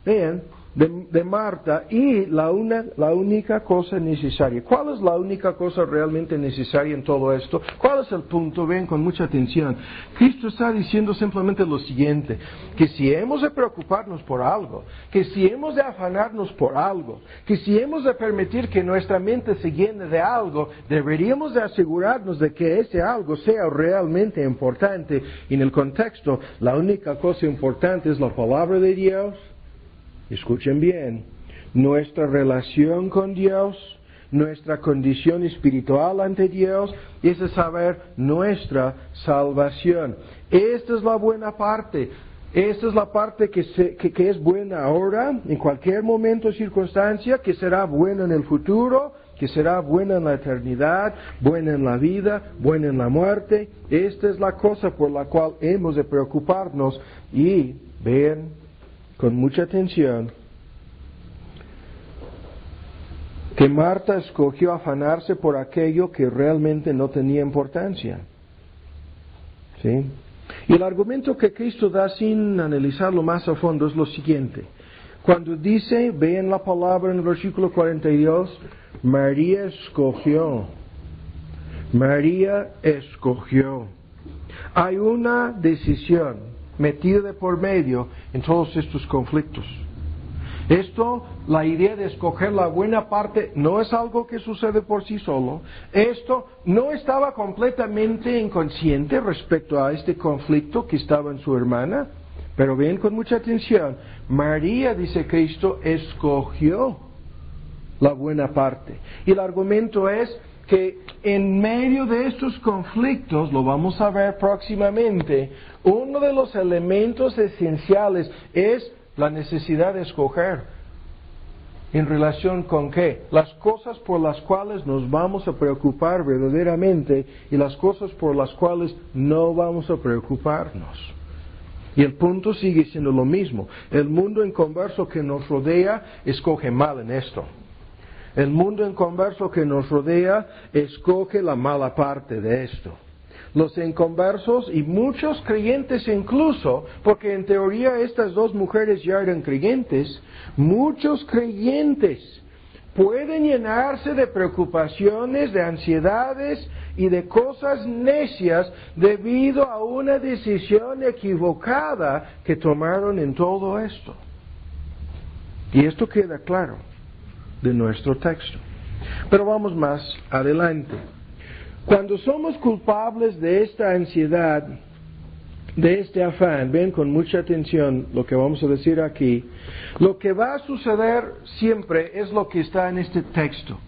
vean, de Marta, y la única cosa necesaria. ¿Cuál es la única cosa realmente necesaria en todo esto? ¿Cuál es el punto? Ven con mucha atención. Cristo está diciendo simplemente lo siguiente: que si hemos de preocuparnos por algo, que si hemos de afanarnos por algo, que si hemos de permitir que nuestra mente se llene de algo, deberíamos de asegurarnos de que ese algo sea realmente importante. Y en el contexto, la única cosa importante es la palabra de Dios. Escuchen bien, nuestra relación con Dios, nuestra condición espiritual ante Dios, y es saber nuestra salvación. Esta es la buena parte. Esta es la parte que es buena ahora, en cualquier momento o circunstancia, que será buena en el futuro, que será buena en la eternidad, buena en la vida, buena en la muerte. Esta es la cosa por la cual hemos de preocuparnos. Y vean con mucha atención que Marta escogió afanarse por aquello que realmente no tenía importancia. ¿Sí? Y el argumento que Cristo da sin analizarlo más a fondo es lo siguiente. Cuando dice, vean la palabra en el versículo 42, María escogió. María escogió. Hay una decisión metida de por medio en todos estos conflictos. Esto, la idea de escoger la buena parte, no es algo que sucede por sí solo. Esto no estaba completamente inconsciente respecto a este conflicto que estaba en su hermana. Pero ven con mucha atención, María, dice Cristo, escogió la buena parte. Y el argumento es que en medio de estos conflictos, lo vamos a ver próximamente, uno de los elementos esenciales es la necesidad de escoger. ¿En relación con qué? Las cosas por las cuales nos vamos a preocupar verdaderamente y las cosas por las cuales no vamos a preocuparnos. Y el punto sigue siendo lo mismo. El mundo inconverso que nos rodea escoge mal en esto. El mundo inconverso que nos rodea escoge la mala parte de esto. Los inconversos y muchos creyentes incluso, porque en teoría estas dos mujeres ya eran creyentes, muchos creyentes pueden llenarse de preocupaciones, de ansiedades y de cosas necias debido a una decisión equivocada que tomaron en todo esto. Y esto queda claro de nuestro texto. Pero vamos más adelante. Cuando somos culpables de esta ansiedad, de este afán, ven con mucha atención lo que vamos a decir aquí, lo que va a suceder siempre es lo que está en este texto.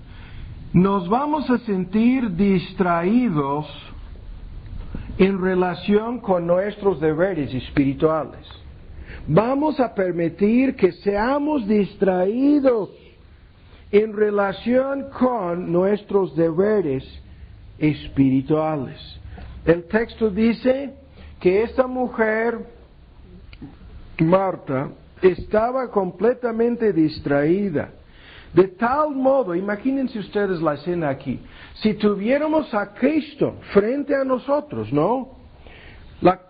Nos vamos a sentir distraídos en relación con nuestros deberes espirituales. Vamos a permitir que seamos distraídos en relación con nuestros deberes espirituales. El texto dice que esta mujer, Marta, estaba completamente distraída. De tal modo, imagínense ustedes la escena aquí. Si tuviéramos a Cristo frente a nosotros, ¿no?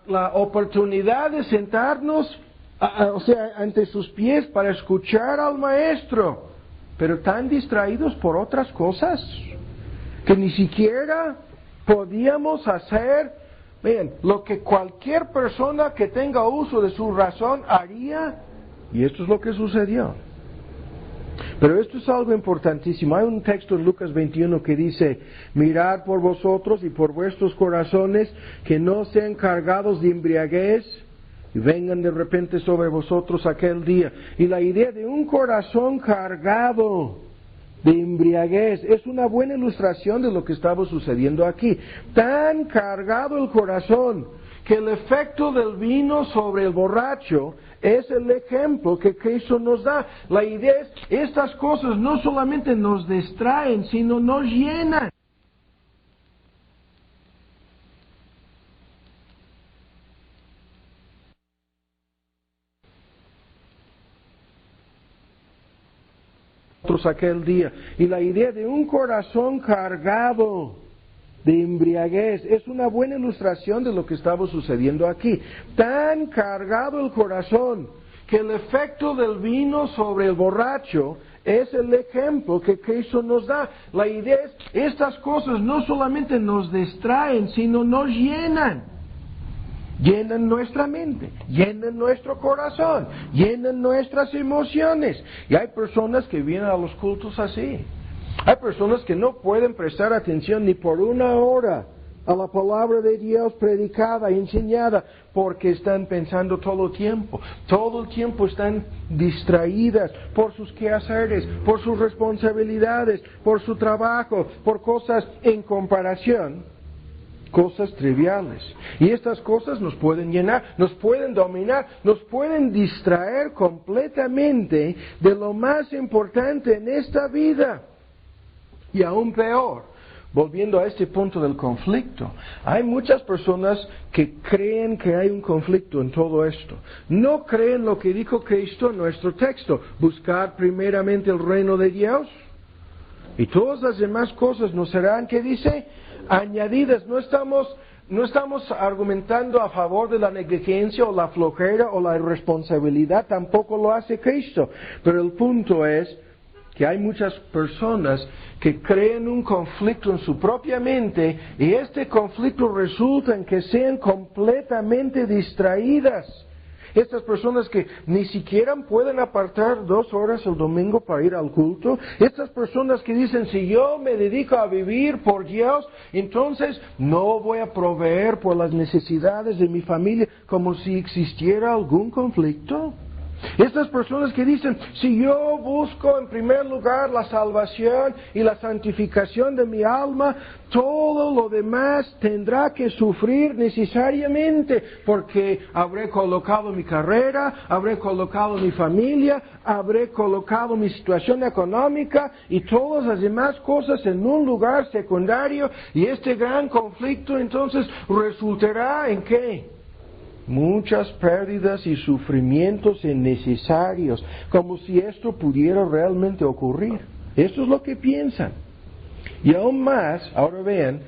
La oportunidad de sentarnos, ante sus pies para escuchar al Maestro, pero tan distraídos por otras cosas que ni siquiera podíamos hacer, vean, lo que cualquier persona que tenga uso de su razón haría, y esto es lo que sucedió. Pero esto es algo importantísimo. Hay un texto en Lucas 21 que dice: mirad por vosotros y por vuestros corazones que no sean cargados de embriaguez y vengan de repente sobre vosotros aquel día. Y la idea de un corazón cargado de embriaguez es una buena ilustración de lo que estaba sucediendo aquí. Tan cargado el corazón que el efecto del vino sobre el borracho es el ejemplo que Cristo nos da. La idea es, estas cosas no solamente nos distraen, sino nos llenan. Aquel día. Y la idea de un corazón cargado de embriaguez es una buena ilustración de lo que estaba sucediendo aquí. Tan cargado el corazón que el efecto del vino sobre el borracho es el ejemplo que Cristo nos da. La idea es, estas cosas no solamente nos distraen, sino nos llenan. Llenan nuestra mente, llenan nuestro corazón, llenan nuestras emociones. Y hay personas que vienen a los cultos así. Hay personas que no pueden prestar atención ni por una hora a la palabra de Dios predicada, enseñada, porque están pensando todo el tiempo están distraídas por sus quehaceres, por sus responsabilidades, por su trabajo, por cosas en comparación. Cosas triviales. Y estas cosas nos pueden llenar, nos pueden dominar, nos pueden distraer completamente de lo más importante en esta vida. Y aún peor, volviendo a este punto del conflicto, hay muchas personas que creen que hay un conflicto en todo esto. No creen lo que dijo Cristo en nuestro texto: buscar primeramente el reino de Dios, y todas las demás cosas nos serán, ¿qué dice?, añadidas. No estamos argumentando a favor de la negligencia o la flojera o la irresponsabilidad, tampoco lo hace Cristo. Pero el punto es que hay muchas personas que creen un conflicto en su propia mente, y este conflicto resulta en que sean completamente distraídas. Estas personas que ni siquiera pueden apartar 2 horas el domingo para ir al culto. Estas personas que dicen: si yo me dedico a vivir por Dios, entonces no voy a proveer por las necesidades de mi familia, como si existiera algún conflicto. Estas personas que dicen: si yo busco en primer lugar la salvación y la santificación de mi alma, todo lo demás tendrá que sufrir necesariamente, porque habré colocado mi carrera, habré colocado mi familia, habré colocado mi situación económica y todas las demás cosas en un lugar secundario, y este gran conflicto entonces resultará en ¿qué? Muchas pérdidas y sufrimientos innecesarios, como si esto pudiera realmente ocurrir. Esto es lo que piensan. Y aún más, ahora vean,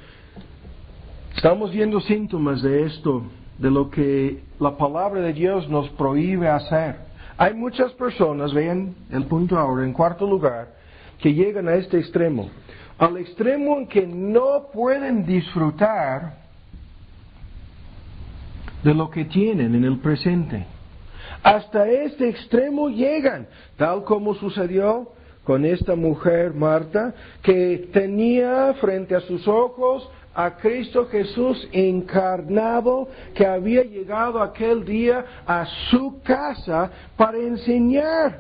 estamos viendo síntomas de esto, de lo que la palabra de Dios nos prohíbe hacer. Hay muchas personas, vean el punto ahora, en cuarto lugar, que llegan a este extremo. Al extremo en que no pueden disfrutar de lo que tienen en el presente. Hasta este extremo llegan, tal como sucedió con esta mujer, Marta, que tenía frente a sus ojos a Cristo Jesús encarnado, que había llegado aquel día a su casa para enseñar,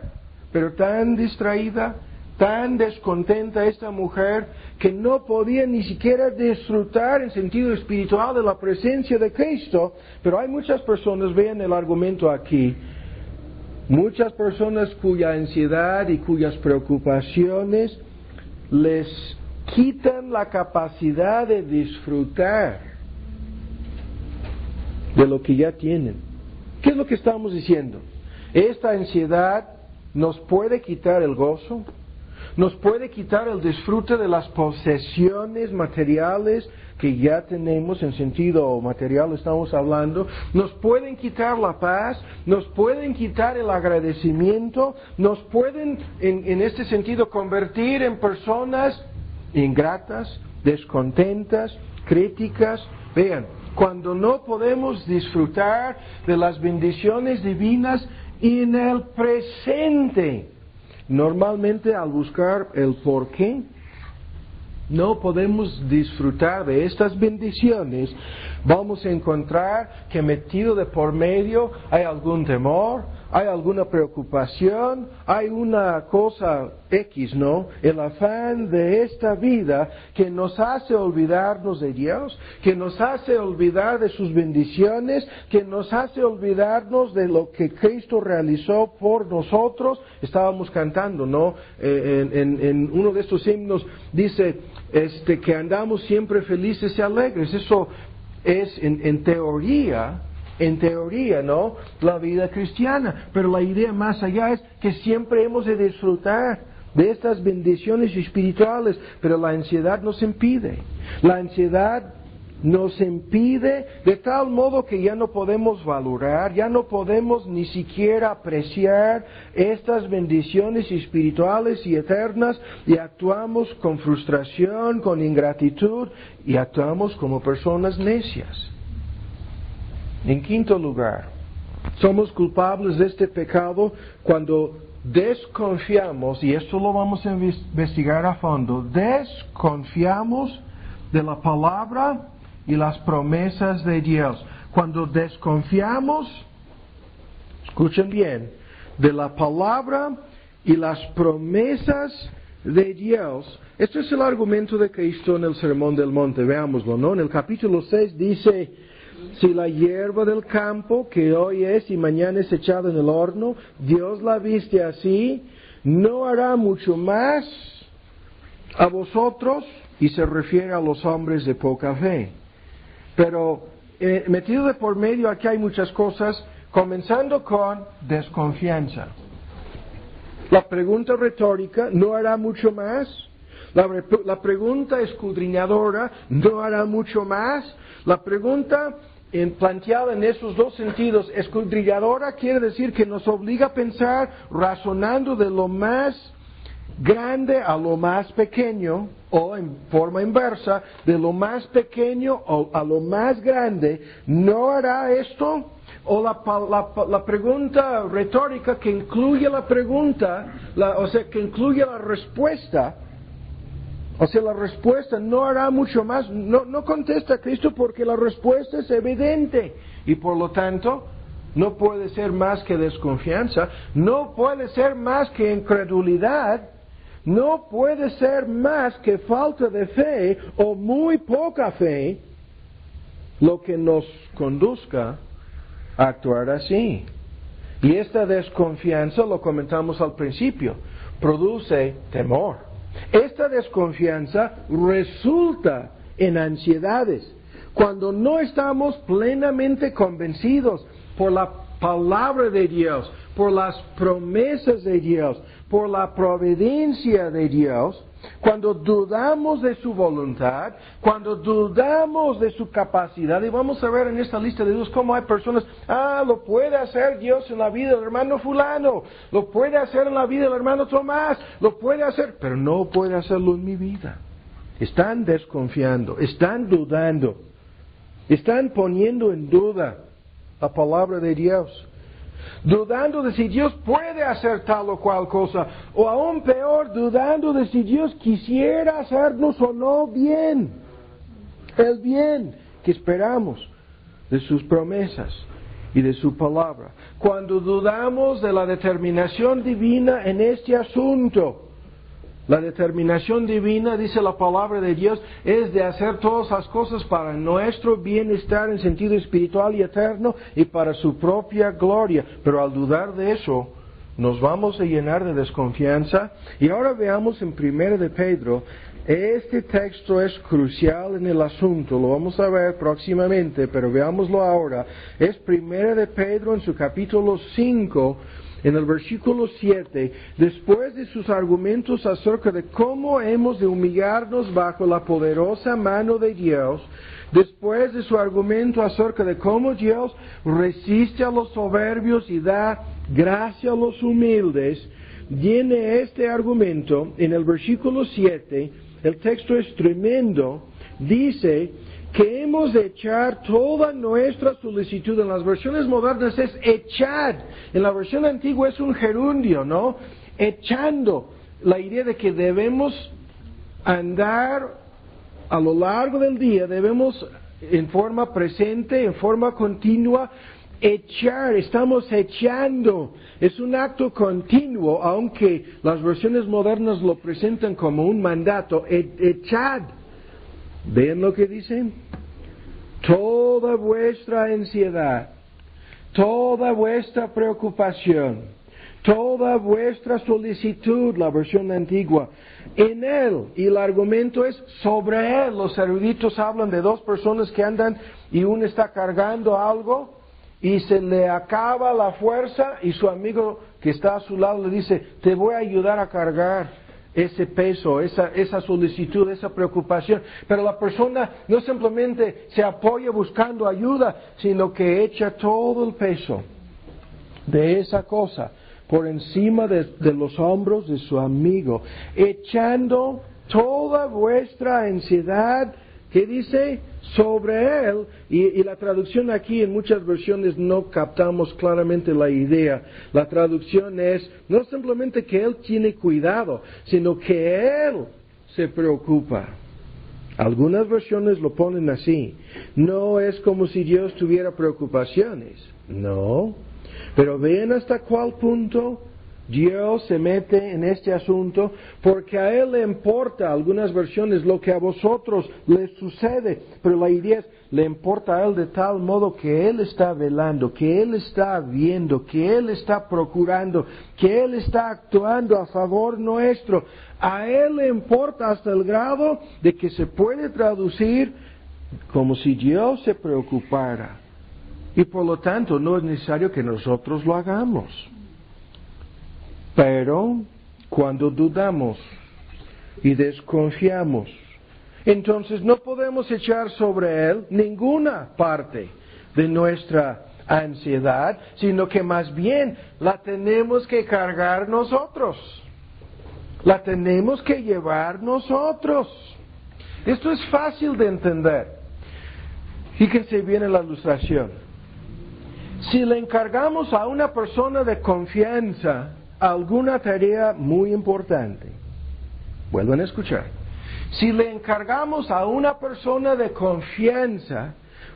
pero tan distraída, tan descontenta esta mujer, que no podía ni siquiera disfrutar en sentido espiritual de la presencia de Cristo. Pero hay muchas personas, vean el argumento aquí, Muchas personas cuya ansiedad y cuyas preocupaciones les quitan la capacidad de disfrutar de lo que ya tienen. ¿Qué es lo que estamos diciendo? Esta ansiedad nos puede quitar el gozo, nos puede quitar el disfrute de las posesiones materiales que ya tenemos, en sentido material estamos hablando, nos pueden quitar la paz, nos pueden quitar el agradecimiento, nos pueden en este sentido convertir en personas ingratas, descontentas, críticas. Vean, cuando no podemos disfrutar de las bendiciones divinas en el presente, normalmente al buscar el por qué, no podemos disfrutar de estas bendiciones, vamos a encontrar que metido de por medio hay algún temor, hay alguna preocupación, hay una cosa X, ¿no? El afán de esta vida que nos hace olvidarnos de Dios, que nos hace olvidar de sus bendiciones, que nos hace olvidarnos de lo que Cristo realizó por nosotros. Estábamos cantando, ¿no? En uno de estos himnos dice que andamos siempre felices y alegres. Eso es en teoría, ¿no? La vida cristiana. Pero la idea más allá es que siempre hemos de disfrutar de estas bendiciones espirituales, pero la ansiedad nos impide. La ansiedad nos impide de tal modo que ya no podemos valorar, ya no podemos ni siquiera apreciar estas bendiciones espirituales y eternas, y actuamos con frustración, con ingratitud, y actuamos como personas necias. En quinto lugar, somos culpables de este pecado cuando desconfiamos, y esto lo vamos a investigar a fondo, desconfiamos de la palabra y las promesas de Dios. Cuando desconfiamos, escuchen bien, de la palabra y las promesas de Dios. Este es el argumento de Cristo en el Sermón del Monte. Veámoslo, ¿no? En el capítulo 6 dice: si la hierba del campo, que hoy es y mañana es echada en el horno, Dios la viste así, ¿no hará mucho más a vosotros? Y se refiere a los hombres de poca fe. Pero metido de por medio aquí hay muchas cosas, comenzando con desconfianza. La pregunta retórica: ¿no hará mucho más? La pregunta escudriñadora: ¿no hará mucho más? La pregunta planteada en esos dos sentidos, escudriñadora, quiere decir que nos obliga a pensar razonando de lo más grande a lo más pequeño, o en forma inversa, de lo más pequeño a lo más grande. ¿No hará esto? O la pregunta retórica que incluye la pregunta, que incluye la respuesta. O sea, la respuesta: no hará mucho más. No contesta Cristo porque la respuesta es evidente. Y por lo tanto, no puede ser más que desconfianza, no puede ser más que incredulidad, no puede ser más que falta de fe o muy poca fe lo que nos conduzca a actuar así. Y esta desconfianza, lo comentamos al principio, produce temor. Esta desconfianza resulta en ansiedades. Cuando no estamos plenamente convencidos por la palabra de Dios, por las promesas de Dios, por la providencia de Dios, cuando dudamos de su voluntad, cuando dudamos de su capacidad, y vamos a ver en esta lista de Dios cómo hay personas: lo puede hacer Dios en la vida del hermano fulano, lo puede hacer en la vida del hermano Tomás, lo puede hacer, pero no puede hacerlo en mi vida. Están desconfiando, están dudando, están poniendo en duda la palabra de Dios, dudando de si Dios puede hacer tal o cual cosa, o aún peor, dudando de si Dios quisiera hacernos o no bien, el bien que esperamos de sus promesas y de su palabra. Cuando dudamos de la determinación divina en este asunto, La determinación divina, dice la palabra de Dios, es de hacer todas las cosas para nuestro bienestar en sentido espiritual y eterno y para su propia gloria. Pero al dudar de eso, nos vamos a llenar de desconfianza. Y ahora veamos en 1 de Pedro, este texto es crucial en el asunto, lo vamos a ver próximamente, pero veámoslo ahora. Es 1 de Pedro en su capítulo 5, en el versículo 7, después de sus argumentos acerca de cómo hemos de humillarnos bajo la poderosa mano de Dios, después de su argumento acerca de cómo Dios resiste a los soberbios y da gracia a los humildes, viene este argumento en el versículo 7, el texto es tremendo, dice que hemos de echar toda nuestra solicitud. En las versiones modernas es echar, en la versión antigua es un gerundio, ¿no? Echando, la idea de que debemos andar a lo largo del día, debemos en forma presente, en forma continua, echar, estamos echando, es un acto continuo, aunque las versiones modernas lo presentan como un mandato, echad. ¿Ven lo que dicen? Toda vuestra ansiedad, toda vuestra preocupación, toda vuestra solicitud, la versión antigua, en Él. Y el argumento es sobre Él. Los eruditos hablan de dos personas que andan y uno está cargando algo y se le acaba la fuerza y su amigo que está a su lado le dice, te voy a ayudar a cargar ese peso, esa solicitud, esa preocupación. Pero la persona no simplemente se apoya buscando ayuda, sino que echa todo el peso de esa cosa por encima de los hombros de su amigo, echando toda vuestra ansiedad, ¿qué dice? Sobre Él. Y la traducción aquí en muchas versiones no captamos claramente la idea. La traducción es no simplemente que Él tiene cuidado, sino que Él se preocupa. Algunas versiones lo ponen así. No es como si Dios tuviera preocupaciones. No. Pero vean hasta cuál punto Dios se mete en este asunto, porque a Él le importa, algunas versiones, lo que a vosotros les sucede, pero la idea es, le importa a Él de tal modo que Él está velando, que Él está viendo, que Él está procurando, que Él está actuando a favor nuestro. A Él le importa hasta el grado de que se puede traducir como si Dios se preocupara. Y por lo tanto no es necesario que nosotros lo hagamos. Pero cuando dudamos y desconfiamos, entonces no podemos echar sobre Él ninguna parte de nuestra ansiedad, sino que más bien la tenemos que cargar nosotros. La tenemos que llevar nosotros. Esto es fácil de entender. Fíjense bien en la ilustración. Si le encargamos a una persona de confianza alguna tarea muy importante, vuelvan a escuchar, si le encargamos a una persona de confianza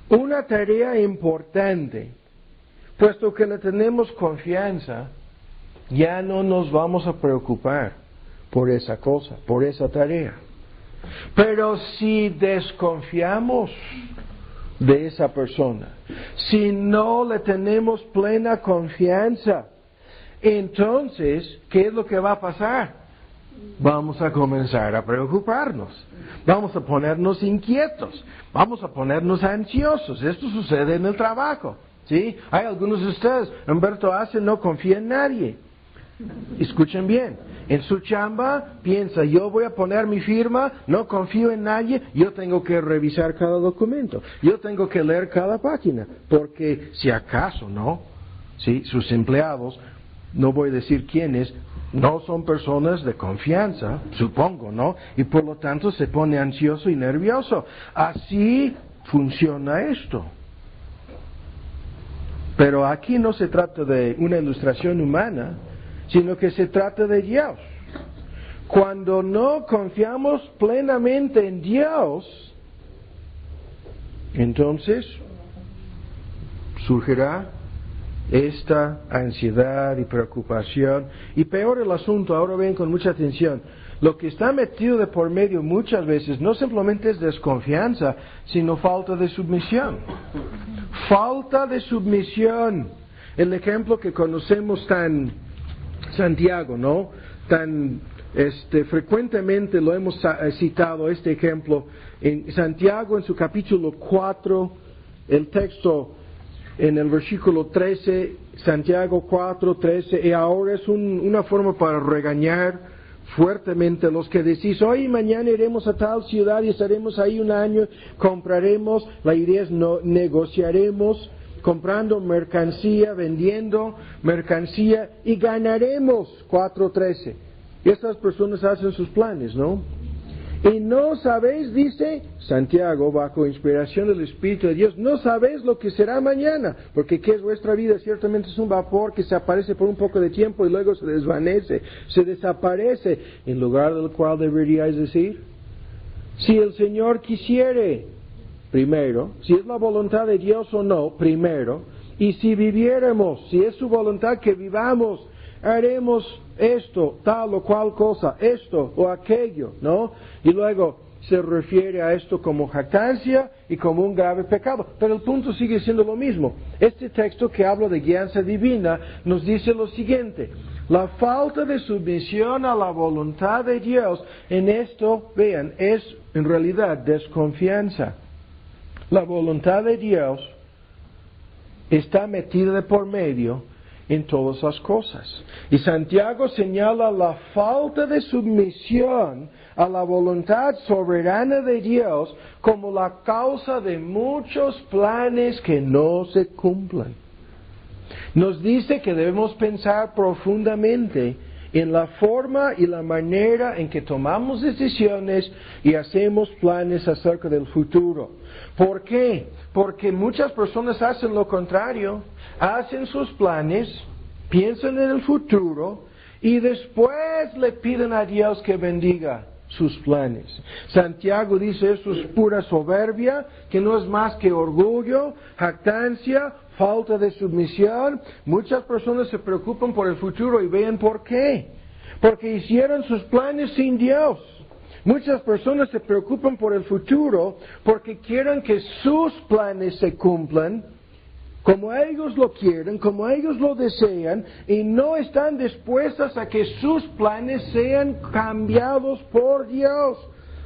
una tarea importante, puesto que le tenemos confianza, ya no nos vamos a preocupar por esa cosa, por esa tarea. Pero si desconfiamos de esa persona, si no le tenemos plena confianza, entonces, ¿qué es lo que va a pasar? Vamos a comenzar a preocuparnos, vamos a ponernos inquietos, vamos a ponernos ansiosos. Esto sucede en el trabajo, ¿sí? Hay algunos de ustedes, Humberto Hace no confía en nadie. Escuchen bien, en su chamba piensa, yo voy a poner mi firma, no confío en nadie, yo tengo que revisar cada documento, yo tengo que leer cada página, porque si acaso, ¿no? ¿Sí? Sus empleados, no voy a decir quiénes, no son personas de confianza, supongo, ¿no? Y por lo tanto se pone ansioso y nervioso. Así funciona esto. Pero aquí no se trata de una ilustración humana, sino que se trata de Dios. Cuando no confiamos plenamente en Dios, entonces surgirá esta ansiedad y preocupación. Y peor el asunto, ahora ven con mucha atención, lo que está metido de por medio muchas veces no simplemente es desconfianza, sino falta de sumisión. Falta de sumisión. El ejemplo que conocemos tan Santiago, ¿no? Tan frecuentemente lo hemos citado, este ejemplo, en Santiago en su capítulo 4, el texto en el versículo 13, Santiago 4, 13, y ahora es una forma para regañar fuertemente a los que decís, hoy y mañana iremos a tal ciudad y estaremos ahí un año, compraremos, la idea es negociaremos, comprando mercancía, vendiendo mercancía y ganaremos, 4:13. Y estas personas hacen sus planes, ¿no? Y no sabéis, dice Santiago, bajo inspiración del Espíritu de Dios, no sabéis lo que será mañana, porque ¿qué es vuestra vida? Ciertamente es un vapor que se aparece por un poco de tiempo y luego se desvanece, se desaparece, en lugar del cual deberíais decir, si el Señor quisiere, primero, si es la voluntad de Dios o no, primero, y si viviéramos, si es su voluntad que vivamos, haremos esto, tal o cual cosa, esto o aquello, ¿no? Y luego se refiere a esto como jactancia y como un grave pecado. Pero el punto sigue siendo lo mismo. Este texto que habla de guianza divina nos dice lo siguiente. La falta de sumisión a la voluntad de Dios en esto, vean, es en realidad desconfianza. La voluntad de Dios está metida de por medio en todas las cosas. Y Santiago señala la falta de sumisión a la voluntad soberana de Dios como la causa de muchos planes que no se cumplen. Nos dice que debemos pensar profundamente en la forma y la manera en que tomamos decisiones y hacemos planes acerca del futuro. ¿Por qué? Porque muchas personas hacen lo contrario, hacen sus planes, piensan en el futuro y después le piden a Dios que bendiga sus planes. Santiago dice eso es pura soberbia, que no es más que orgullo, jactancia, falta de sumisión. Muchas personas se preocupan por el futuro y vean por qué. Porque hicieron sus planes sin Dios. Muchas personas se preocupan por el futuro porque quieren que sus planes se cumplan como ellos lo quieren, como ellos lo desean, y no están dispuestas a que sus planes sean cambiados por Dios.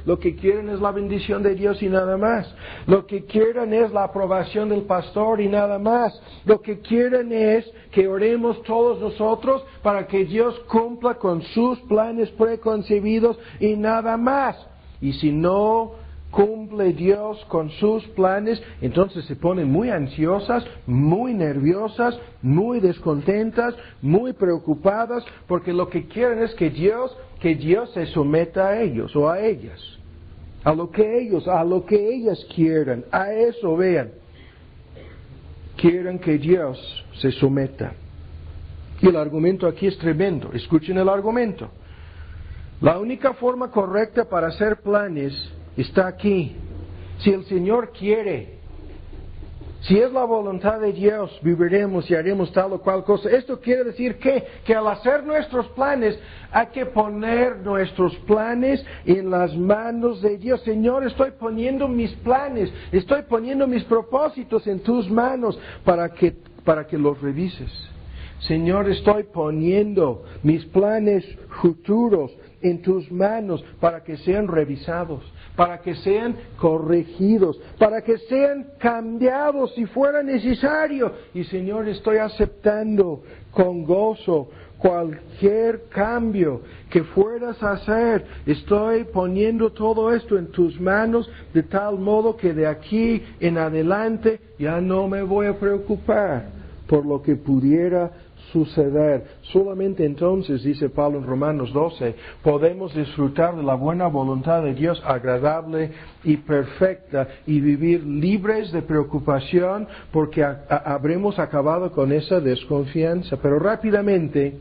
Lo que quieren es la bendición de Dios y nada más. Lo que quieren es la aprobación del pastor y nada más. Lo que quieren es que oremos todos nosotros para que Dios cumpla con sus planes preconcebidos y nada más. Y si no cumple Dios con sus planes, entonces se ponen muy ansiosas, muy nerviosas, muy descontentas, muy preocupadas, porque lo que quieren es que Dios se someta a ellos o a ellas, a lo que ellas quieran, a eso vean, quieren que Dios se someta. Y el argumento aquí es tremendo, escuchen el argumento. La única forma correcta para hacer planes está aquí. Si el Señor quiere, si es la voluntad de Dios, viviremos y haremos tal o cual cosa. Esto quiere decir que al hacer nuestros planes, hay que poner nuestros planes en las manos de Dios. Señor, estoy poniendo mis planes, estoy poniendo mis propósitos en tus manos para que los revises. Señor, estoy poniendo mis planes futuros en tus manos para que sean revisados, para que sean corregidos, para que sean cambiados si fuera necesario. Y Señor, estoy aceptando con gozo cualquier cambio que fueras a hacer. Estoy poniendo todo esto en tus manos de tal modo que de aquí en adelante ya no me voy a preocupar por lo que pudiera suceder. Solamente entonces, dice Pablo en Romanos 12, podemos disfrutar de la buena voluntad de Dios agradable y perfecta y vivir libres de preocupación porque habremos acabado con esa desconfianza. Pero rápidamente,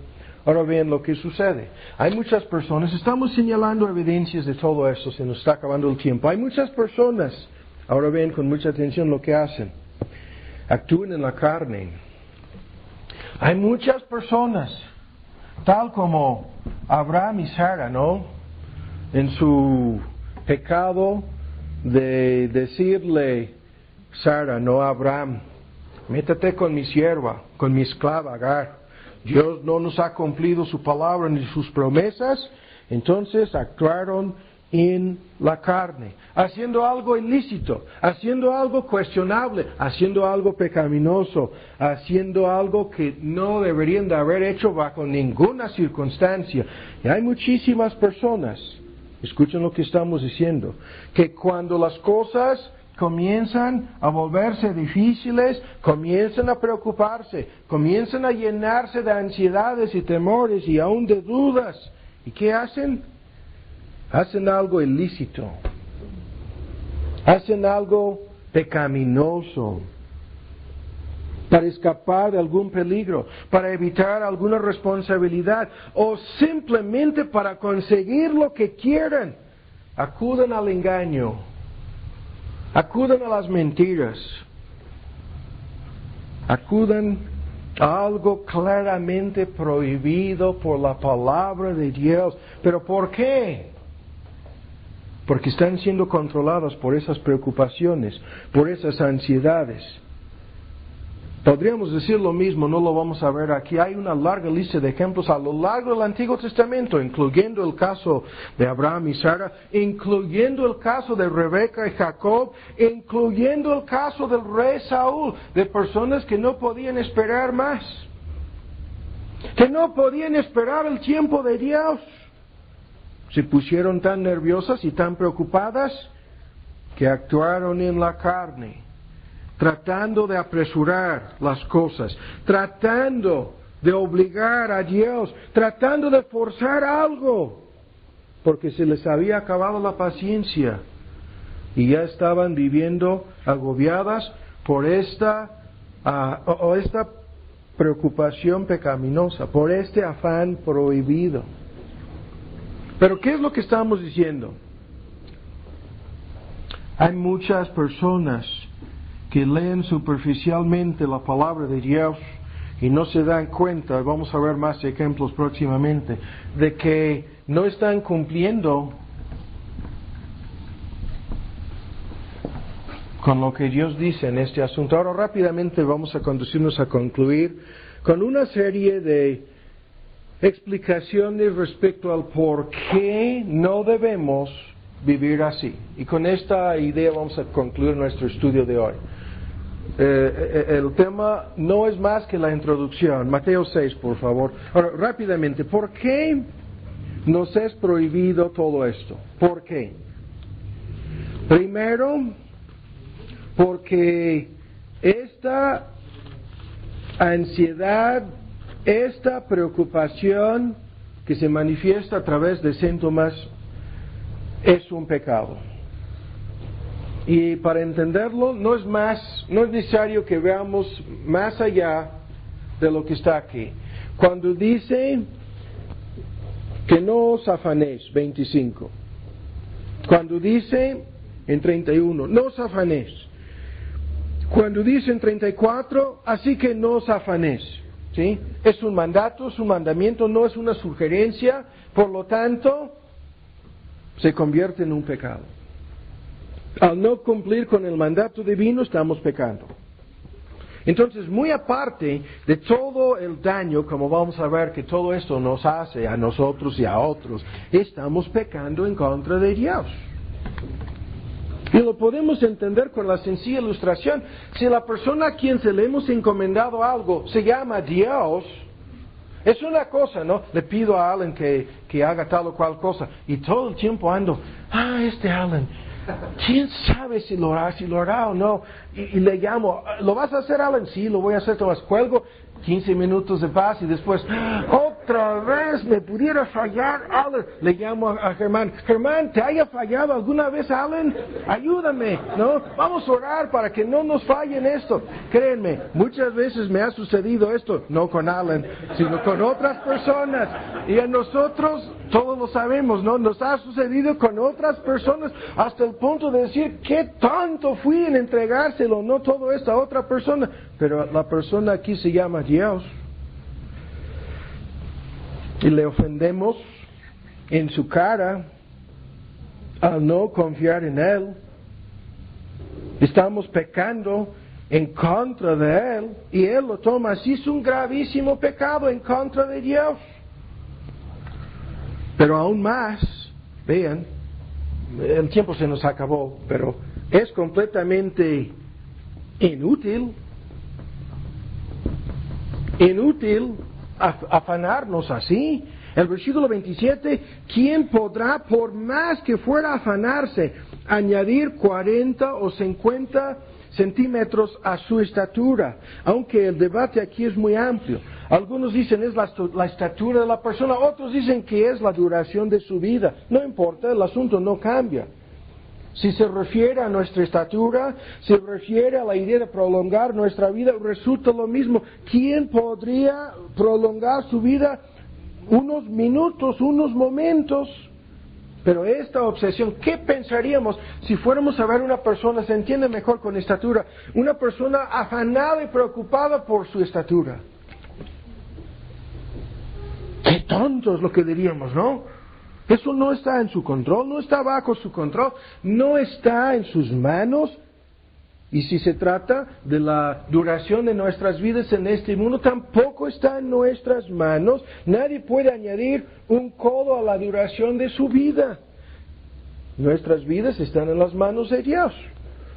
ahora vean lo que sucede. Hay muchas personas, estamos señalando evidencias de todo esto, se nos está acabando el tiempo. Hay muchas personas, ahora ven con mucha atención lo que hacen. Actúan en la carne. Hay muchas personas, tal como Abraham y Sara, ¿no? En su pecado de decirle Sara, no a Abraham, métete con mi sierva, con mi esclava Agar. Dios no nos ha cumplido su palabra ni sus promesas, entonces actuaron en la carne, haciendo algo ilícito, haciendo algo cuestionable, haciendo algo pecaminoso, haciendo algo que no deberían de haber hecho bajo ninguna circunstancia. Y hay muchísimas personas, escuchen lo que estamos diciendo, que cuando las cosas comienzan a volverse difíciles, comienzan a preocuparse, comienzan a llenarse de ansiedades y temores y aún de dudas. ¿Y qué hacen? Hacen algo ilícito, hacen algo pecaminoso, para escapar de algún peligro, para evitar alguna responsabilidad o simplemente para conseguir lo que quieran. Acuden al engaño, acuden a las mentiras, acuden a algo claramente prohibido por la palabra de Dios. ¿Pero por qué? Porque están siendo controlados por esas preocupaciones, por esas ansiedades. Podríamos decir lo mismo, no lo vamos a ver aquí. Hay una larga lista de ejemplos a lo largo del Antiguo Testamento, incluyendo el caso de Abraham y Sara, incluyendo el caso de Rebeca y Jacob, incluyendo el caso del rey Saúl, de personas que no podían esperar más, que no podían esperar el tiempo de Dios. Se pusieron tan nerviosas y tan preocupadas que actuaron en la carne, tratando de apresurar las cosas, tratando de obligar a Dios, tratando de forzar algo, porque se les había acabado la paciencia y ya estaban viviendo agobiadas por esta preocupación pecaminosa, por este afán prohibido. Pero ¿qué es lo que estamos diciendo? Hay muchas personas que leen superficialmente la palabra de Dios y no se dan cuenta, vamos a ver más ejemplos próximamente, de que no están cumpliendo con lo que Dios dice en este asunto. Ahora rápidamente vamos a conducirnos a concluir con una serie de explicaciones respecto al por qué no debemos vivir así. Y con esta idea vamos a concluir nuestro estudio de hoy. El tema no es más que la introducción. Mateo 6, por favor. Ahora, rápidamente, ¿por qué nos es prohibido todo esto? ¿Por qué? Primero, porque esta ansiedad, esta preocupación que se manifiesta a través de síntomas es un pecado. Y para entenderlo no es necesario que veamos más allá de lo que está aquí. Cuando dice que no os afanéis, 25. Cuando dice en 31, no os afanéis. Cuando dice en 34, así que no os afanéis. ¿Sí? Es un mandato, es un mandamiento, no es una sugerencia, por lo tanto, se convierte en un pecado. Al no cumplir con el mandato divino, estamos pecando. Entonces, muy aparte de todo el daño, como vamos a ver que todo esto nos hace a nosotros y a otros, estamos pecando en contra de Dios. Y lo podemos entender con la sencilla ilustración. Si la persona a quien se le hemos encomendado algo se llama Dios, es una cosa, ¿no? Le pido a Alan que haga tal o cual cosa. Y todo el tiempo ando, este Alan, ¿quién sabe si lo hará o no? Y le llamo, ¿lo vas a hacer, Alan? Sí, lo voy a hacer, Tomás. Cuelgo, 15 minutos de paz y después, otra vez me pudiera fallar, Alan. Le llamo a Germán, Germán, ¿te haya fallado alguna vez, Alan? Ayúdame, ¿no? Vamos a orar para que no nos falle en esto. Créanme, muchas veces me ha sucedido esto, no con Alan, sino con otras personas. Y a nosotros, todos lo sabemos, ¿no? Nos ha sucedido con otras personas hasta el punto de decir, ¿qué tanto fui en entregárselo, no todo esto a otra persona? Pero la persona aquí se llama Dios. y le ofendemos en su cara al no confiar en Él. Estamos pecando en contra de Él y Él lo toma así. Es un gravísimo pecado en contra de Dios. Pero aún más, vean, el tiempo se nos acabó, pero es completamente inútil afanarnos así. El versículo 27, ¿quién podrá, por más que fuera a afanarse, añadir 40 o 50 centímetros a su estatura? Aunque el debate aquí es muy amplio. Algunos dicen es la estatura de la persona, otros dicen que es la duración de su vida. No importa, el asunto no cambia. Si se refiere a nuestra estatura, se refiere a la idea de prolongar nuestra vida, resulta lo mismo. ¿Quién podría prolongar su vida unos minutos, unos momentos? Pero esta obsesión, ¿qué pensaríamos si fuéramos a ver una persona, se entiende mejor con estatura, una persona afanada y preocupada por su estatura? ¡Qué tonto es lo que diríamos, ¿no? Eso no está en su control, no está bajo su control, no está en sus manos. Y si se trata de la duración de nuestras vidas en este mundo, tampoco está en nuestras manos. Nadie puede añadir un codo a la duración de su vida. Nuestras vidas están en las manos de Dios.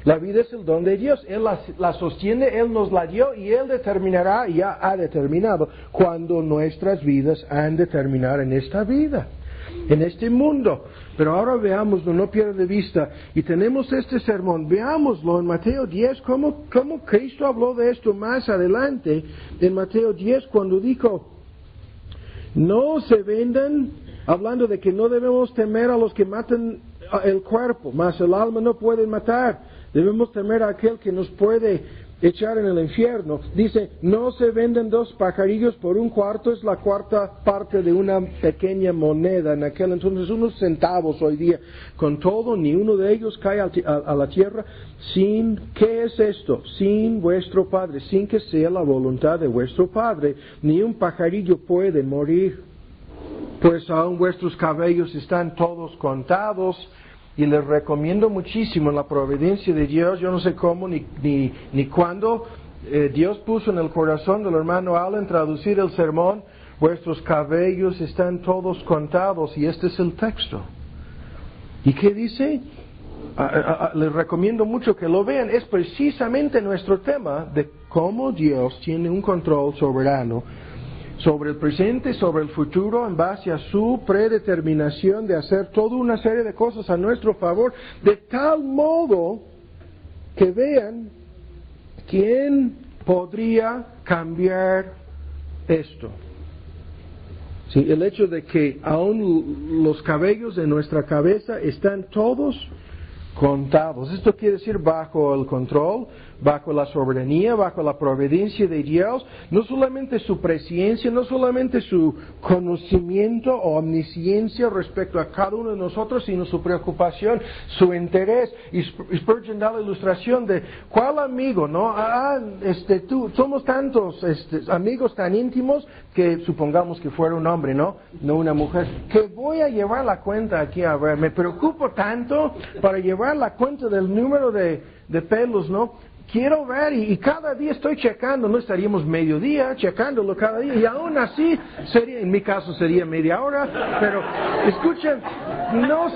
La vida es el don de Dios. Él la sostiene, Él nos la dio y Él determinará, y ya ha determinado, cuando nuestras vidas han de terminar en esta vida, en este mundo. Pero ahora veámoslo, no pierda de vista. Y tenemos este sermón, veámoslo en Mateo 10, cómo Cristo habló de esto más adelante, en Mateo 10, cuando dijo, no se vendan, hablando de que no debemos temer a los que matan el cuerpo, mas el alma no pueden matar. Debemos temer a aquel que nos puede echar en el infierno. Dice, no se venden 2 pajarillos por un cuarto, es la cuarta parte de una pequeña moneda. En aquel entonces, unos centavos hoy día. Con todo, ni uno de ellos cae a la tierra sin, ¿qué es esto? Sin vuestro Padre, sin que sea la voluntad de vuestro Padre. Ni un pajarillo puede morir. Pues aún vuestros cabellos están todos contados. Y les recomiendo muchísimo la providencia de Dios. Yo no sé cómo ni cuándo Dios puso en el corazón del hermano Allen traducir el sermón. Vuestros cabellos están todos contados. Y este es el texto. ¿Y qué dice? Les recomiendo mucho que lo vean. Es precisamente nuestro tema de cómo Dios tiene un control soberano sobre el presente, sobre el futuro, en base a su predeterminación de hacer toda una serie de cosas a nuestro favor, de tal modo que vean quién podría cambiar esto. Sí, el hecho de que aún los cabellos de nuestra cabeza están todos contados. Esto quiere decir bajo el control, bajo la soberanía, bajo la providencia de Dios, no solamente su presencia, no solamente su conocimiento o omnisciencia respecto a cada uno de nosotros, sino su preocupación, su interés. Y Spurgeon da la ilustración de ¿cuál amigo, no? Somos tantos amigos tan íntimos que supongamos que fuera un hombre, no una mujer, que voy a llevar la cuenta aquí, a ver, me preocupo tanto para llevar la cuenta del número de pelos, ¿no? Quiero ver, y cada día estoy checando, no estaríamos mediodía checándolo cada día, y aún así sería, en mi caso sería media hora, pero escuchen, no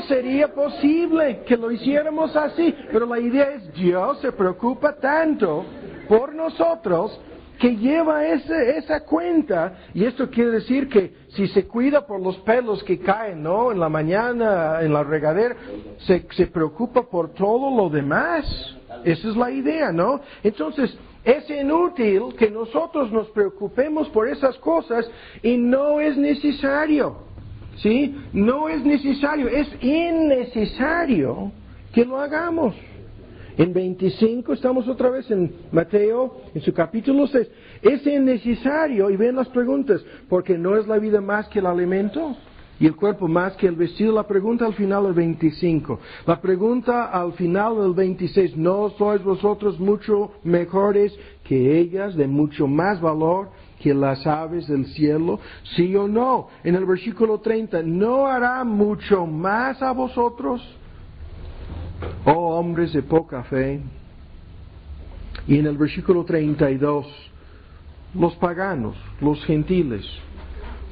sería posible que lo hiciéramos así, pero la idea es, Dios se preocupa tanto por nosotros que lleva esa cuenta, y esto quiere decir que si se cuida por los pelos que caen, ¿no? En la mañana, en la regadera, se preocupa por todo lo demás. Esa es la idea, ¿no? Entonces, es inútil que nosotros nos preocupemos por esas cosas y no es necesario, ¿sí? No es necesario, es innecesario que lo hagamos. En 25, estamos otra vez en Mateo, en su capítulo 6. Es innecesario, y ven las preguntas, porque no es la vida más que el alimento y el cuerpo más que el vestido. La pregunta al final del 25. La pregunta al final del 26. ¿No sois vosotros mucho mejores que ellas, de mucho más valor? que las aves del cielo? ¿Sí o no? En el versículo 30, ¿no hará mucho más a vosotros, oh hombres de poca fe? Y en el versículo 32, los paganos, los gentiles,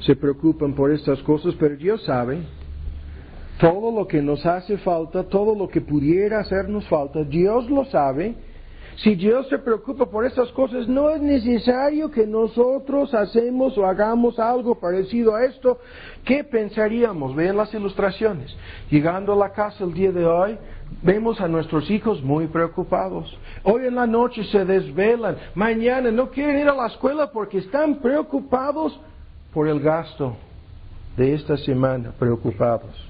se preocupan por estas cosas, pero Dios sabe todo lo que nos hace falta, todo lo que pudiera hacernos falta, Dios lo sabe. Si Dios se preocupa por estas cosas, no es necesario que nosotros hagamos algo parecido a esto. ¿Qué pensaríamos? Vean las ilustraciones. Llegando a la casa el día de hoy, vemos a nuestros hijos muy preocupados. Hoy en la noche se desvelan. Mañana no quieren ir a la escuela porque están preocupados por el gasto de esta semana. Preocupados.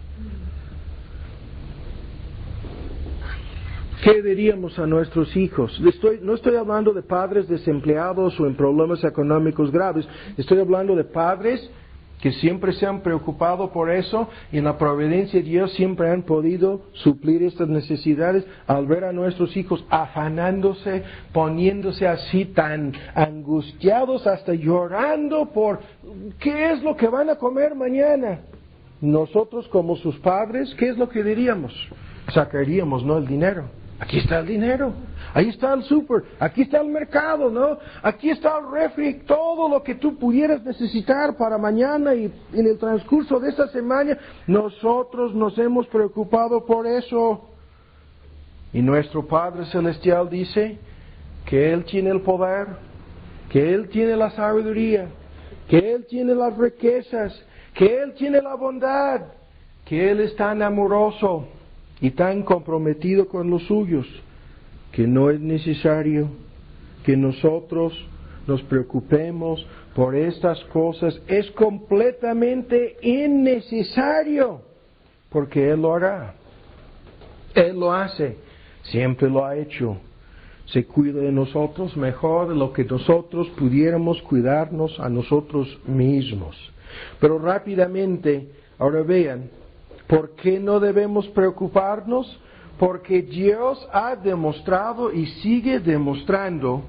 ¿Qué diríamos a nuestros hijos? No estoy hablando de padres desempleados o en problemas económicos graves. Estoy hablando de padres que siempre se han preocupado por eso y en la providencia de Dios siempre han podido suplir estas necesidades. Al ver a nuestros hijos afanándose, poniéndose así tan angustiados, hasta llorando por ¿qué es lo que van a comer mañana? Nosotros como sus padres, ¿qué es lo que diríamos? Sacaríamos, ¿no?, el dinero. Aquí está el dinero, ahí está el súper, aquí está el mercado, ¿no? Aquí está el refri, todo lo que tú pudieras necesitar para mañana y en el transcurso de esta semana. Nosotros nos hemos preocupado por eso. Y nuestro Padre Celestial dice que Él tiene el poder, que Él tiene la sabiduría, que Él tiene las riquezas, que Él tiene la bondad, que Él es tan amoroso y tan comprometido con los suyos, que no es necesario que nosotros nos preocupemos por estas cosas. Es completamente innecesario, porque Él lo hará. Él lo hace, siempre lo ha hecho. Se cuida de nosotros mejor de lo que nosotros pudiéramos cuidarnos a nosotros mismos. Pero rápidamente, ahora vean, ¿por qué no debemos preocuparnos? Porque Dios ha demostrado y sigue demostrando,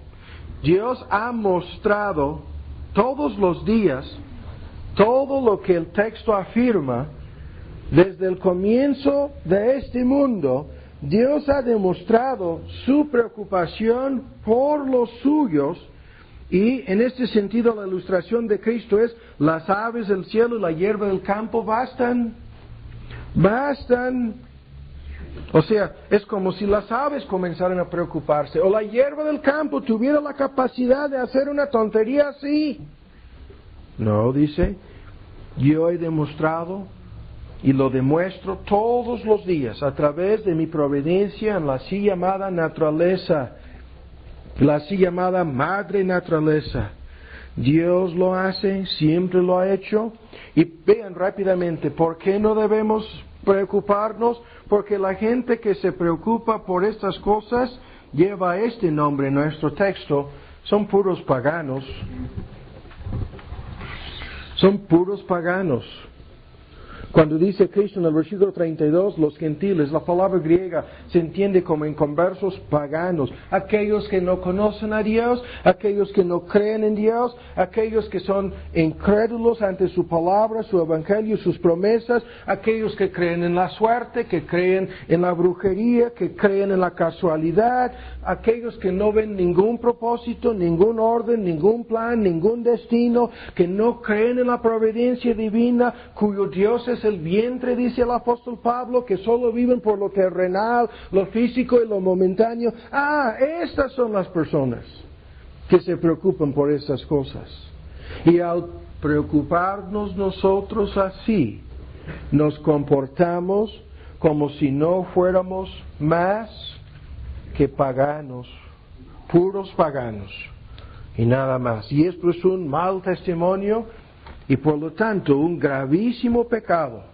Dios ha mostrado todos los días todo lo que el texto afirma. Desde el comienzo de este mundo, Dios ha demostrado su preocupación por los suyos. Y en este sentido la ilustración de Cristo es: las aves del cielo y la hierba del campo bastan. O sea, es como si las aves comenzaran a preocuparse, o la hierba del campo tuviera la capacidad de hacer una tontería así. No, dice, yo he demostrado y lo demuestro todos los días a través de mi providencia en la así llamada naturaleza, la así llamada madre naturaleza. Dios lo hace, siempre lo ha hecho. Y vean rápidamente, ¿por qué no debemos preocuparnos? Porque la gente que se preocupa por estas cosas lleva este nombre en nuestro texto: son puros paganos. Son puros paganos. Cuando dice Cristo en el versículo 32, los gentiles, la palabra griega se entiende como inconversos, paganos, aquellos que no conocen a Dios, aquellos que no creen en Dios, aquellos que son incrédulos ante su palabra, su evangelio, sus promesas, aquellos que creen en la suerte, que creen en la brujería, que creen en la casualidad, aquellos que no ven ningún propósito, ningún orden, ningún plan, ningún destino, que no creen en la providencia divina, cuyo Dios es el vientre, dice el apóstol Pablo, que solo viven por lo terrenal, lo físico y lo momentáneo. Estas son las personas que se preocupan por estas cosas. Y al preocuparnos nosotros así, nos comportamos como si no fuéramos más que paganos, puros paganos, y nada más. Y esto es un mal testimonio y por lo tanto un gravísimo pecado.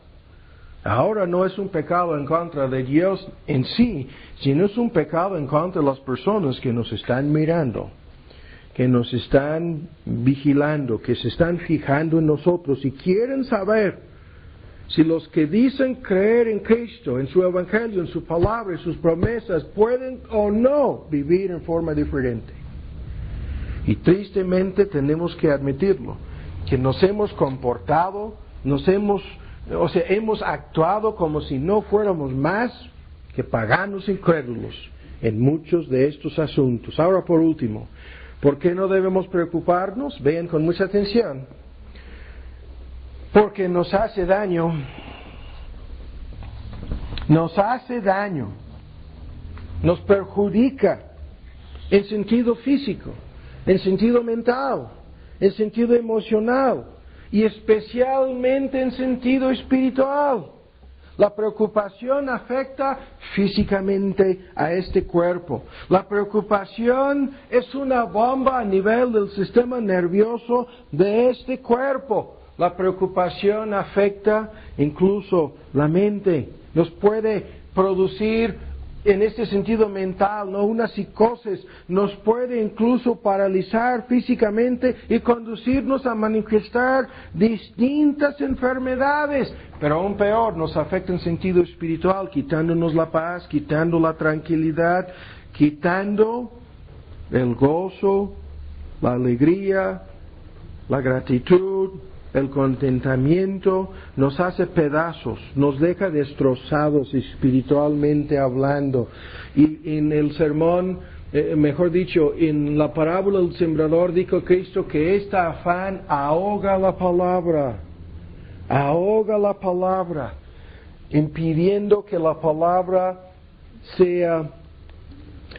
Ahora no es un pecado en contra de Dios en sí, sino es un pecado en contra de las personas que nos están mirando, que nos están vigilando, que se están fijando en nosotros y quieren saber si los que dicen creer en Cristo, en su evangelio, en su palabra, en sus promesas, pueden o no vivir en forma diferente. Y tristemente tenemos que admitirlo, que nos hemos comportado, hemos actuado como si no fuéramos más que paganos incrédulos en muchos de estos asuntos. Ahora, por último, ¿por qué no debemos preocuparnos? Vean con mucha atención. Porque nos hace daño. Nos hace daño. Nos perjudica en sentido físico, en sentido mental, en sentido emocional y especialmente en sentido espiritual. La preocupación afecta físicamente a este cuerpo. La preocupación es una bomba a nivel del sistema nervioso de este cuerpo. La preocupación afecta incluso la mente. Nos puede producir en este sentido mental, ¿no?, una psicosis, nos puede incluso paralizar físicamente y conducirnos a manifestar distintas enfermedades, pero aún peor, nos afecta en sentido espiritual, quitándonos la paz, quitando la tranquilidad, quitando el gozo, la alegría, la gratitud, el contentamiento, nos hace pedazos, nos deja destrozados espiritualmente hablando. Y en el sermón, mejor dicho, en la parábola del sembrador, dijo Cristo que este afán ahoga la palabra, impidiendo que la palabra sea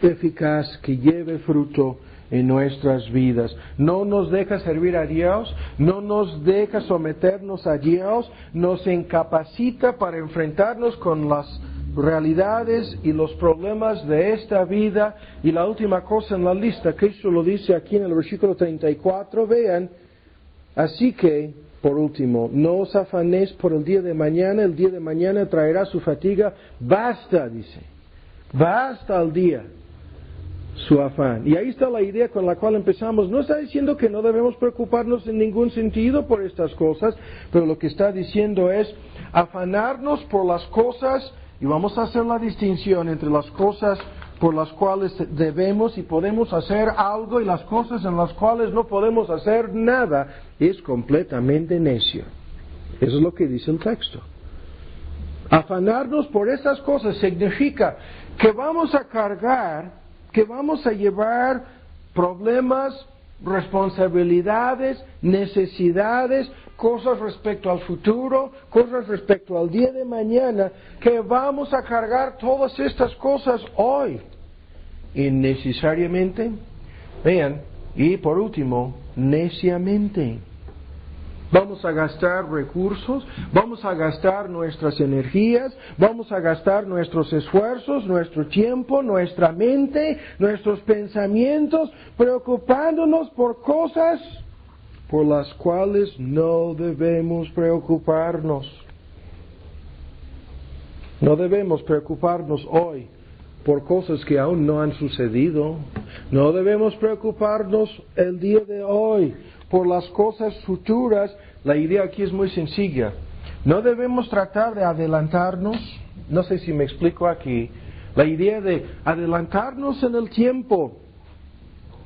eficaz, que lleve fruto en nuestras vidas. No nos deja servir a Dios, no nos deja someternos a Dios, nos incapacita para enfrentarnos con las realidades y los problemas de esta vida. Y la última cosa en la lista, Cristo lo dice aquí en el versículo 34, vean, así que, por último, no os afanéis por el día de mañana traerá su fatiga, basta, dice, basta al día su afán. Y ahí está la idea con la cual empezamos. No está diciendo que no debemos preocuparnos en ningún sentido por estas cosas, pero lo que está diciendo es afanarnos por las cosas, y vamos a hacer la distinción entre las cosas por las cuales debemos y podemos hacer algo y las cosas en las cuales no podemos hacer nada. Es completamente necio. Eso es lo que dice el texto. Afanarnos por estas cosas significa que vamos a cargar, que vamos a llevar problemas, responsabilidades, necesidades, cosas respecto al futuro, cosas respecto al día de mañana, que vamos a cargar todas estas cosas hoy, innecesariamente, vean, y por último, neciamente. Vamos a gastar recursos, vamos a gastar nuestras energías, vamos a gastar nuestros esfuerzos, nuestro tiempo, nuestra mente, nuestros pensamientos, preocupándonos por cosas por las cuales no debemos preocuparnos. No debemos preocuparnos hoy por cosas que aún no han sucedido. No debemos preocuparnos el día de hoy por las cosas futuras. La idea aquí es muy sencilla. No debemos tratar de adelantarnos. No sé si me explico aquí. La idea de adelantarnos en el tiempo.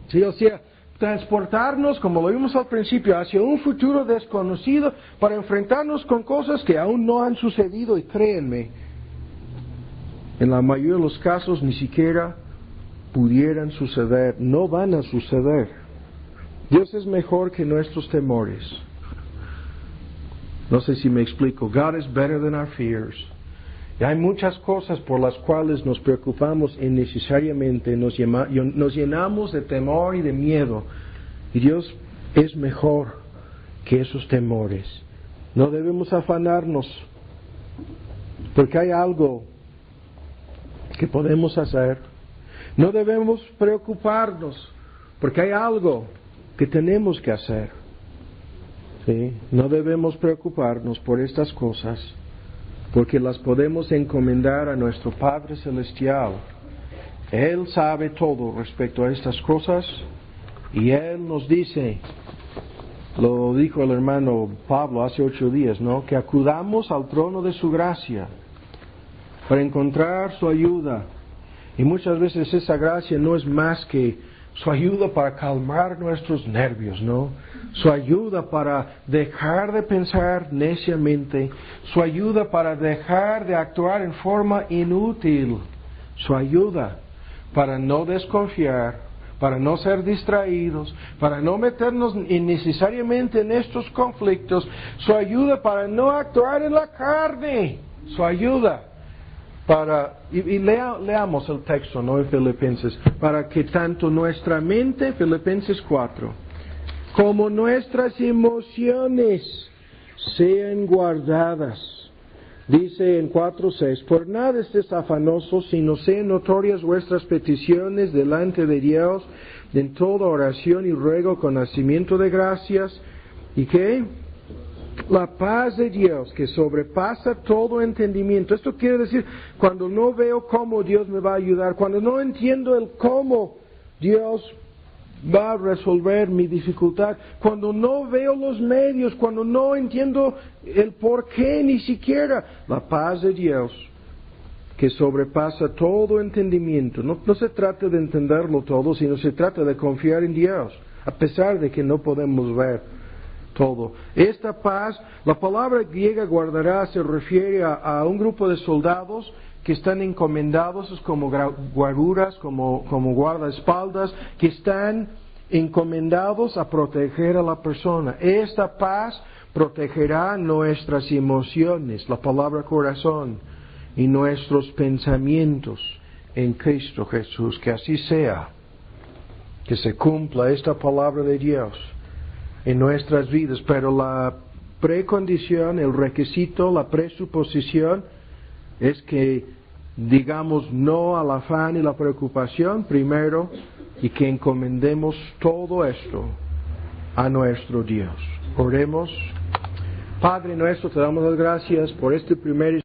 Sí, o sea, transportarnos, como lo vimos al principio, hacia un futuro desconocido para enfrentarnos con cosas que aún no han sucedido. Y créanme, en la mayoría de los casos ni siquiera pudieran suceder, no van a suceder. Dios es mejor que nuestros temores. No sé si me explico. God is better than our fears. Y hay muchas cosas por las cuales nos preocupamos innecesariamente, nos llenamos de temor y de miedo. Y Dios es mejor que esos temores. No debemos afanarnos, porque hay algo que podemos hacer. No debemos preocuparnos, porque hay algo que tenemos que hacer. ¿Sí? No debemos preocuparnos por estas cosas, porque las podemos encomendar a nuestro Padre Celestial. Él sabe todo respecto a estas cosas, y Él nos dice, lo dijo el hermano Pablo hace 8 días, ¿no?, que acudamos al trono de su gracia para encontrar su ayuda. Y muchas veces esa gracia no es más que Su ayuda para calmar nuestros nervios, ¿no? Su ayuda para dejar de pensar neciamente. Su ayuda para dejar de actuar en forma inútil. Su ayuda para no desconfiar, para no ser distraídos, para no meternos innecesariamente en estos conflictos. Su ayuda para no actuar en la carne. Su ayuda para, leamos el texto, ¿no? En Filipenses, para que tanto nuestra mente, Filipenses 4, como nuestras emociones sean guardadas. Dice en 4:6, por nada estés afanosos, sino sean notorias vuestras peticiones delante de Dios, en toda oración y ruego con nacimiento de gracias. ¿Y qué? La paz de Dios, que sobrepasa todo entendimiento. Esto quiere decir, cuando no veo cómo Dios me va a ayudar, cuando no entiendo el cómo Dios va a resolver mi dificultad, cuando no veo los medios, cuando no entiendo el por qué ni siquiera, la paz de Dios, que sobrepasa todo entendimiento. No se trata de entenderlo todo, sino se trata de confiar en Dios, a pesar de que no podemos ver todo. Esta paz, la palabra griega guardará se refiere a un grupo de soldados que están encomendados como guaruras, como guardaespaldas, que están encomendados a proteger a la persona. Esta paz protegerá nuestras emociones, la palabra corazón, y nuestros pensamientos en Cristo Jesús. Que así sea, que se cumpla esta palabra de Dios en nuestras vidas, pero la precondición, el requisito, la presuposición es que digamos no al afán y la preocupación primero, y que encomendemos todo esto a nuestro Dios. Oremos. Padre nuestro, te damos las gracias por este primer